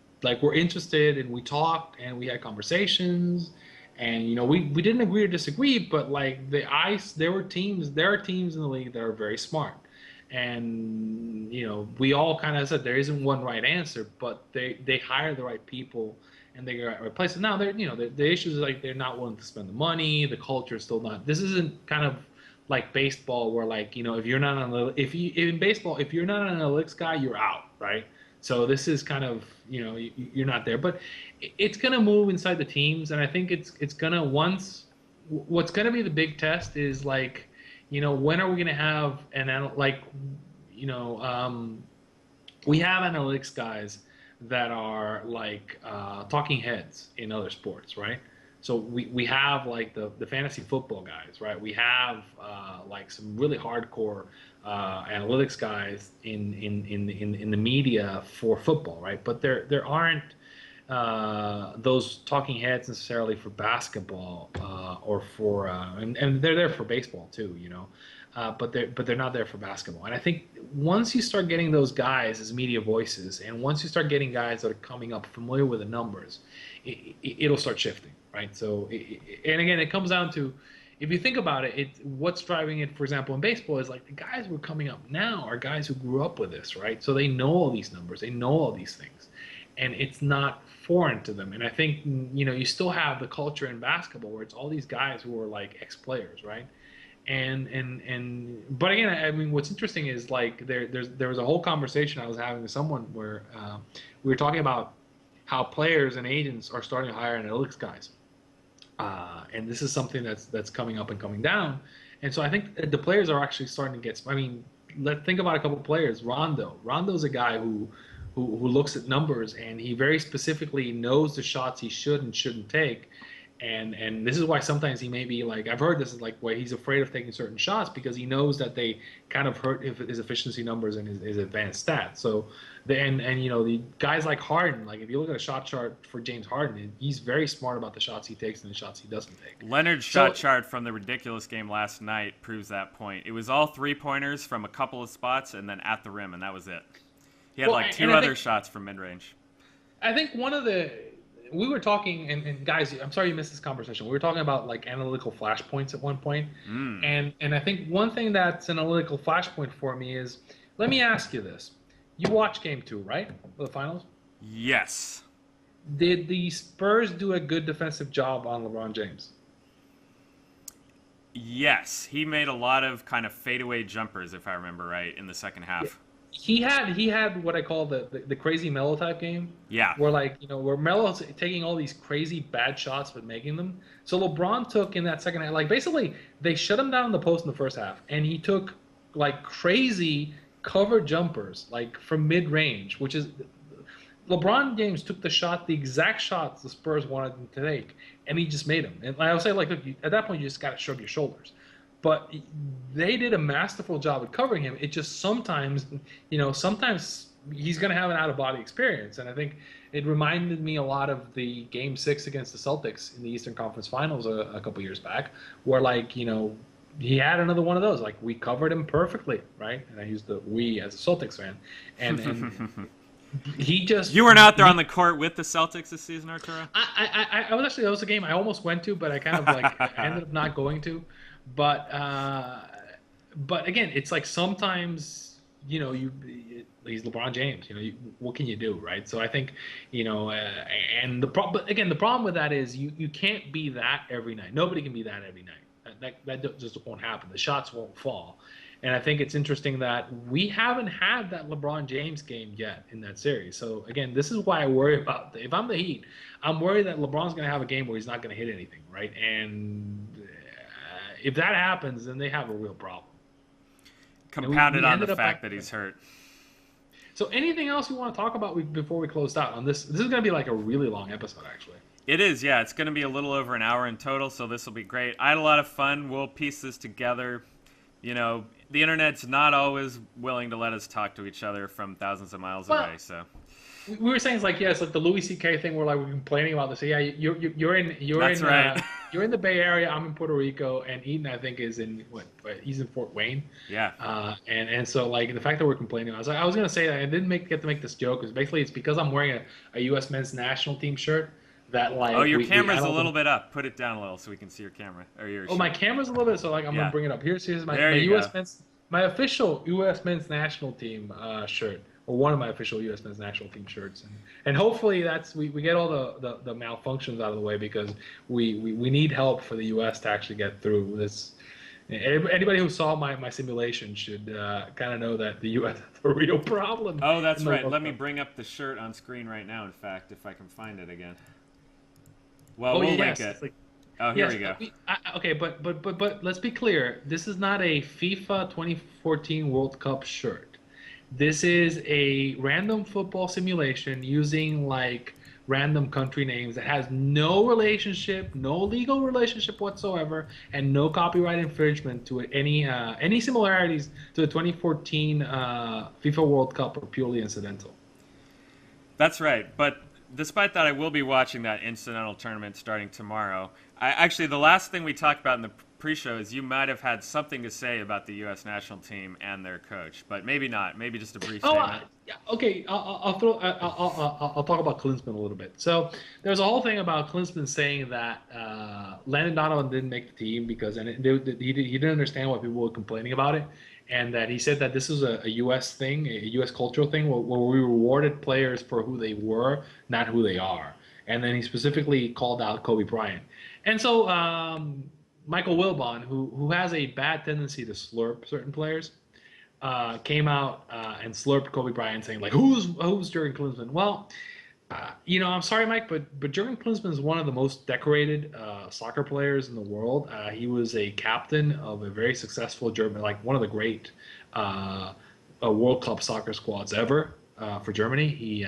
were interested, and we talked and we had conversations. And we didn't agree or disagree, but like there are teams in the league that are very smart, and we all kind of said there isn't one right answer, but they hire the right people and they get the right places. Now the issue is like they're not willing to spend the money. The culture is still not. This isn't kind of like baseball where like if you're not in baseball if you're not an analytics guy, you're out, right? So this is kind of you're not there, but it's gonna move inside the teams, and I think it's gonna what's gonna be the big test is like when are we gonna have we have analytics guys that are like talking heads in other sports, right? So we have like the fantasy football guys, right? We have like some really hardcore analytics guys in the media for football, right? But there aren't those talking heads necessarily for basketball or for and they're there for baseball too, but they're not there for basketball. And I think once you start getting those guys as media voices, and once you start getting guys that are coming up familiar with the numbers, it'll start shifting, right? So and again, it comes down to, if you think about it, what's driving it, for example, in baseball is like the guys who are coming up now are guys who grew up with this, right? So they know all these numbers, they know all these things, and it's not foreign to them. And I think you still have the culture in basketball where it's all these guys who are like ex-players, right? But again, I mean, what's interesting is like there was a whole conversation I was having with someone where we were talking about how players and agents are starting to hire analytics guys. And this is something that's coming up and coming down. And so I think the players are actually starting to get. I mean, let's think about a couple of players. Rondo's a guy who looks at numbers, and he very specifically knows the shots he should and shouldn't take. And this is why sometimes he may be like, I've heard this is like why he's afraid of taking certain shots, because he knows that they kind of hurt his efficiency numbers and his advanced stats. So the guys like Harden, like if you look at a shot chart for James Harden, he's very smart about the shots he takes and the shots he doesn't take. Leonard's shot chart from the ridiculous game last night proves that point. It was all 3-pointers from a couple of spots and then at the rim, and that was it. He had two other shots from mid-range. I think we were talking, and guys, I'm sorry you missed this conversation. We were talking about like analytical flashpoints at one point. And I think one thing that's an analytical flashpoint for me is, let me ask you this. You watched game 2, right? For the finals? Yes. Did the Spurs do a good defensive job on LeBron James? Yes. He made a lot of kind of fadeaway jumpers, if I remember right, in the second half. He had what I call the crazy Melo type game. Yeah. Where where Melo's taking all these crazy bad shots but making them. So LeBron took in that second half, like basically they shut him down in the post in the first half, and he took like crazy cover jumpers like from mid range, which is LeBron James took the exact shots the Spurs wanted him to take, and he just made them. And I would say like, look, at that point you just got to shrug your shoulders. But they did a masterful job at covering him. It just sometimes he's going to have an out-of-body experience. And I think it reminded me a lot of the Game 6 against the Celtics in the Eastern Conference Finals a couple years back, where, he had another one of those. Like, we covered him perfectly, right? And I used the "we" as a Celtics fan. And He just You weren't out there on the court with the Celtics this season, Arturo? I was actually, that was a game I almost went to, but I kind of like ended up not going to. But but again, it's like sometimes he's LeBron James. What can you do, right? So I think and but again, the problem with that is you can't be that every night. Nobody can be that every night. That just won't happen. The shots won't fall. And I think it's interesting that we haven't had that LeBron James game yet in that series. So again, this is why I worry about if I'm the Heat, I'm worried that LeBron's going to have a game where he's not going to hit anything, right? And if that happens, then they have a real problem. Compounded on the fact that he's hurt. So anything else you want to talk about before we close out on this? This is going to be like a really long episode, actually. It is, yeah. It's going to be a little over an hour in total, so this will be great. I had a lot of fun. We'll piece this together. The internet's not always willing to let us talk to each other from thousands of miles away. So we were saying it's like the Louis C.K. thing where like we're complaining about this. So, yeah, you're in the Bay Area. I'm in Puerto Rico, and Eitan I think is in he's in Fort Wayne. Yeah. And so like the fact that we're complaining, I was gonna say that I didn't get to make this joke because basically it's because I'm wearing a U.S. men's national team shirt. That like your camera's a little bit up. Put it down a little so we can see your camera or your. My camera's a little bit, so like I'm gonna bring it up. Here's my U.S. men's official U.S. men's national team shirt, or one of my official U.S. men's national team shirts, and hopefully we get all the malfunctions out of the way because we need help for the U.S. to actually get through this. Anybody who saw my simulation should kind of know that the U.S. has a real problem. Oh, that's right. Let me bring up the shirt on screen right now. In fact, if I can find it again. Well, we'll link it. Here we go. Okay, but let's be clear. This is not a FIFA 2014 World Cup shirt. This is a random football simulation using like random country names that has no relationship, no legal relationship whatsoever, and no copyright infringement to it. Any similarities to the 2014 FIFA World Cup are purely incidental. That's right, but despite that, I will be watching that incidental tournament starting tomorrow. Actually, the last thing we talked about in the pre-show is you might have had something to say about the U.S. national team and their coach, but maybe not. Maybe just a brief statement. Okay. I'll talk about Klinsmann a little bit. So there's a whole thing about Klinsmann saying that Landon Donovan didn't make the team because he didn't understand why people were complaining about it. And that he said that this is a U.S. thing, a U.S. cultural thing, where we rewarded players for who they were, not who they are. And then he specifically called out Kobe Bryant. And so Michael Wilbon, who has a bad tendency to slurp certain players, came out and slurped Kobe Bryant, saying like, "Who's Jurgen Klinsmann?" Well, I'm sorry, Mike, but Jurgen Klinsmann is one of the most decorated soccer players in the world. He was a captain of a very successful German, like one of the great World Cup soccer squads ever for Germany. He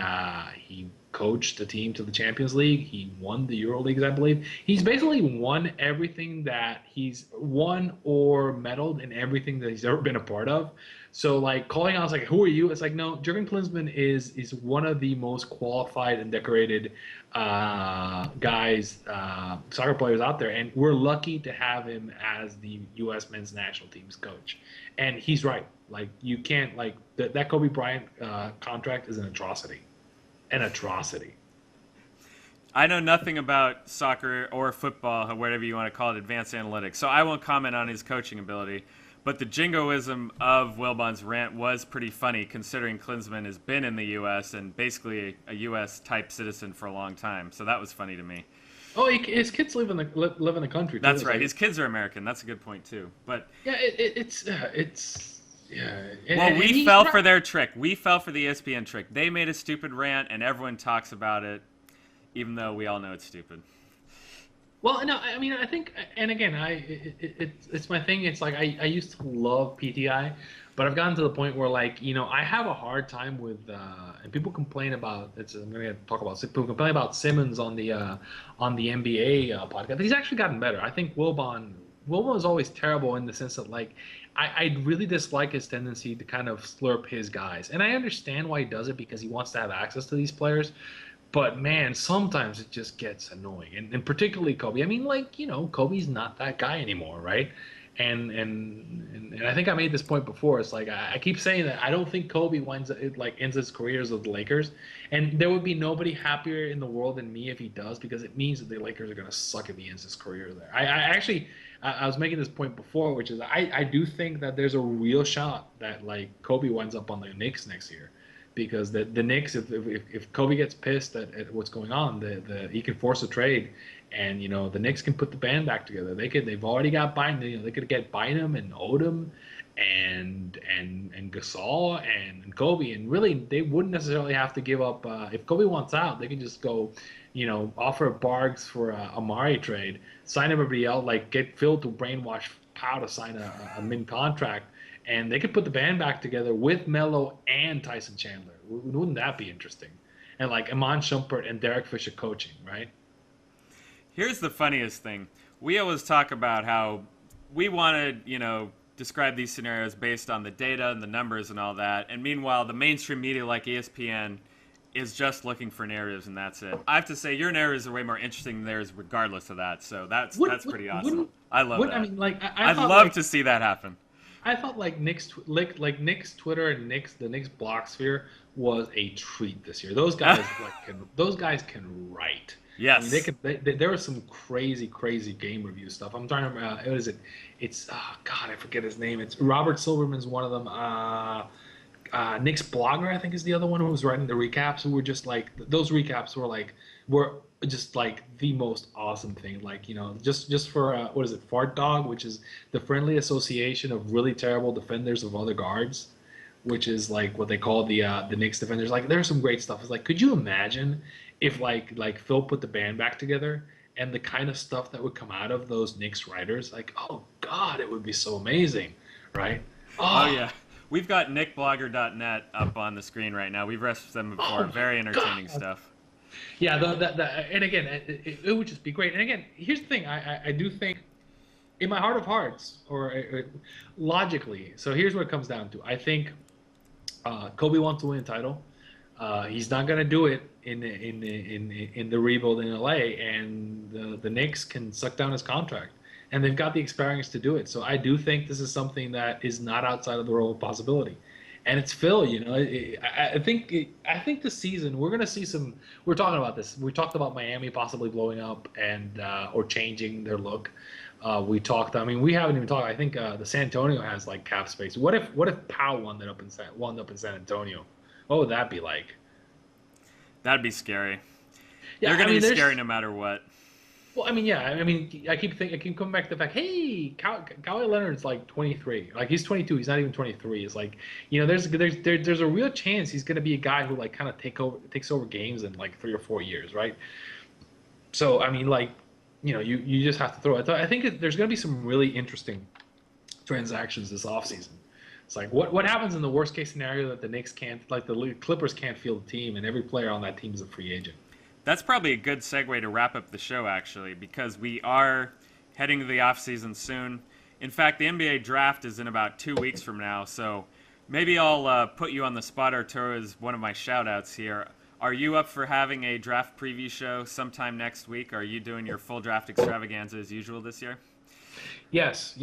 coached the team to the Champions League. He won the Euro Leagues, I believe. He's basically won everything that he's won or medaled in everything that he's ever been a part of. So like calling out, like, who are you? It's like, no, Jurgen Klinsmann is one of the most qualified and decorated guys, soccer players out there, and we're lucky to have him as the U.S. men's national team's coach. And he's right. Like you can't like that Kobe Bryant contract is an atrocity. An atrocity. I know nothing about soccer or football, or whatever you want to call it, advanced analytics, so I won't comment on his coaching ability. But the jingoism of Wilbon's rant was pretty funny, considering Klinsmann has been in the U.S. and basically a U.S.-type citizen for a long time. So that was funny to me. Oh, his kids live in the country. That's right. His kids are American. That's a good point too. But yeah, it's. Yeah. Well, we fell for their trick. We fell for the ESPN trick. They made a stupid rant, and everyone talks about it, even though we all know it's stupid. Well, no, I mean, I think, and again, it's my thing. It's like I used to love PTI, but I've gotten to the point where, like, I have a hard time with, and people complain about. I'm going to talk about people complain about Simmons on the NBA podcast. He's actually gotten better. I think Wilbon was always terrible in the sense that, like, I really dislike his tendency to kind of slurp his guys. And I understand why he does it because he wants to have access to these players. But, man, sometimes it just gets annoying. And particularly Kobe. I mean, like, Kobe's not that guy anymore, right? And I think I made this point before. It's like I keep saying that I don't think Kobe ends his careers with the Lakers, and there would be nobody happier in the world than me if he does, because it means that the Lakers are going to suck if he ends his career there. I actually I was making this point before, which is I do think that there's a real shot that like Kobe winds up on the Knicks next year, because the Knicks, if Kobe gets pissed at what's going on, he can force a trade, and the Knicks can put the band back together. They've already got Bynum, they could get Bynum and Odom and Gasol and Kobe, and really they wouldn't necessarily have to give up. If Kobe wants out, they can just go, offer Bargs for a Amari trade, sign everybody else, like get Phil to brainwash Powell to sign a min contract, and they could put the band back together with Melo and Tyson Chandler. Wouldn't that be interesting? And like Iman Shumpert and Derek Fisher coaching, right? Here's the funniest thing. We always talk about how we want to, describe these scenarios based on the data and the numbers and all that. And meanwhile, the mainstream media like ESPN is just looking for narratives, and that's it. I have to say, your narratives are way more interesting than theirs regardless of that. So that's pretty awesome. I love that. I mean, like, I'd love to see that happen. I thought like Nick's Twitter and the Nick's blogosphere was a treat this year. Those guys can write. Yes, I mean, there was some crazy game review stuff. I'm trying to remember. What is it? It's God, I forget his name. It's Robert Silverman's one of them. Nick's blogger, I think, is the other one who was writing the recaps. Who were just like, those recaps were just like the most awesome thing. Like, just for what is it? Fart Dog, which is the friendly association of really terrible defenders of other guards, which is like what they call the Knicks defenders. Like, there's some great stuff. It's like, could you imagine if like Phil put the band back together, and the kind of stuff that would come out of those Knicks writers? Like, oh God, it would be so amazing, right? Oh yeah. We've got nickblogger.net up on the screen right now. We've referenced them before. Very entertaining stuff. Yeah, and again, it would just be great. And again, here's the thing. I do think, in my heart of hearts, or logically, so here's what it comes down to. I think Kobe wants to win a title. He's not going to do it in the rebuild in LA, and the Knicks can suck down his contract, and they've got the experience to do it. So I do think this is something that is not outside of the realm of possibility. And it's Phil, I think this season we're going to see some. We're talking about this. We talked about Miami possibly blowing up and or changing their look. We talked. I mean, we haven't even talked. I think the San Antonio has like cap space. What if Powell wound up in San Antonio? What would that be like? That'd be scary. Yeah, they're going to be scary no matter what. Well, I mean, yeah. I mean, I keep coming back to the fact, hey, Kawhi Leonard's like 23. Like, he's 22. He's not even 23. It's like, there's a real chance he's going to be a guy who like kind of takes over games in like 3 or 4 years, right? So, I mean, like, you just have to throw it. I think there's going to be some really interesting transactions this offseason. It's like, what happens in the worst case scenario that the Knicks can't, like the Clippers can't field the team, and every player on that team is a free agent? That's probably a good segue to wrap up the show, actually, because we are heading to the offseason soon. In fact, the NBA draft is in about 2 weeks from now, so maybe I'll put you on the spot, Arturo, as one of my shout-outs here. Are you up for having a draft preview show sometime next week? Are you doing your full draft extravaganza as usual this year? Yes.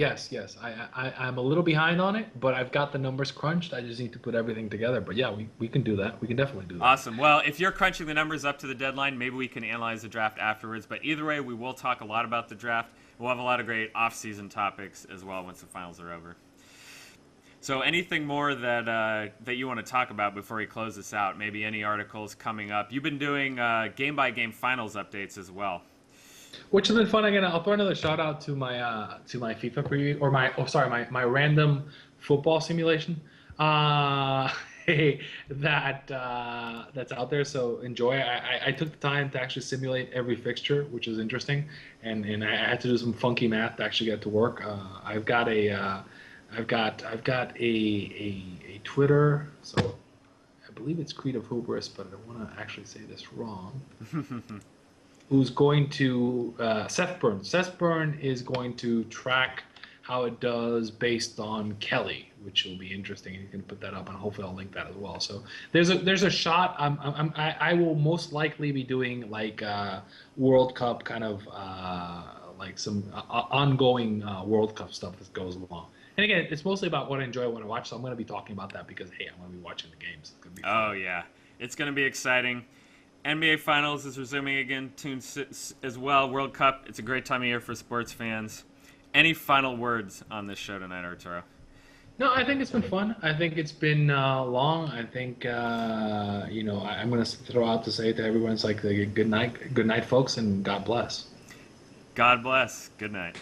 I'm a little behind on it, but I've got the numbers crunched. I just need to put everything together. But yeah, we can do that. We can definitely do that. Awesome. Well, if you're crunching the numbers up to the deadline, maybe we can analyze the draft afterwards. But either way, we will talk a lot about the draft. We'll have a lot of great off-season topics as well once the finals are over. So anything more that you want to talk about before we close this out? Maybe any articles coming up? You've been doing game-by-game finals updates as well. Which has been fun. Again, I'll throw another shout out to my FIFA preview, or my random football simulation that's out there. So enjoy. I took the time to actually simulate every fixture, which is interesting, and I had to do some funky math to actually get to work. I've got a Twitter, so I believe it's Creed of Hubris, but I don't want to actually say this wrong. Who's going to Seth Byrne. Seth Byrne is going to track how it does based on Kelly, which will be interesting. You can put that up, and hopefully I'll link that as well. So there's a shot. I will most likely be doing like World Cup kind of like some ongoing World Cup stuff that goes along. And again, it's mostly about what I enjoy when I watch. So I'm going to be talking about that because hey, I'm going to be watching the games. It's going to be fun. Oh yeah, it's going to be exciting. NBA Finals is resuming again as well. World Cup. It's a great time of year for sports fans. Any final words on this show tonight, Arturo? No, I think it's been fun. I think it's been long. I think I'm going to throw out to say to everyone, it's like good night, folks, and God bless. God bless. Good night.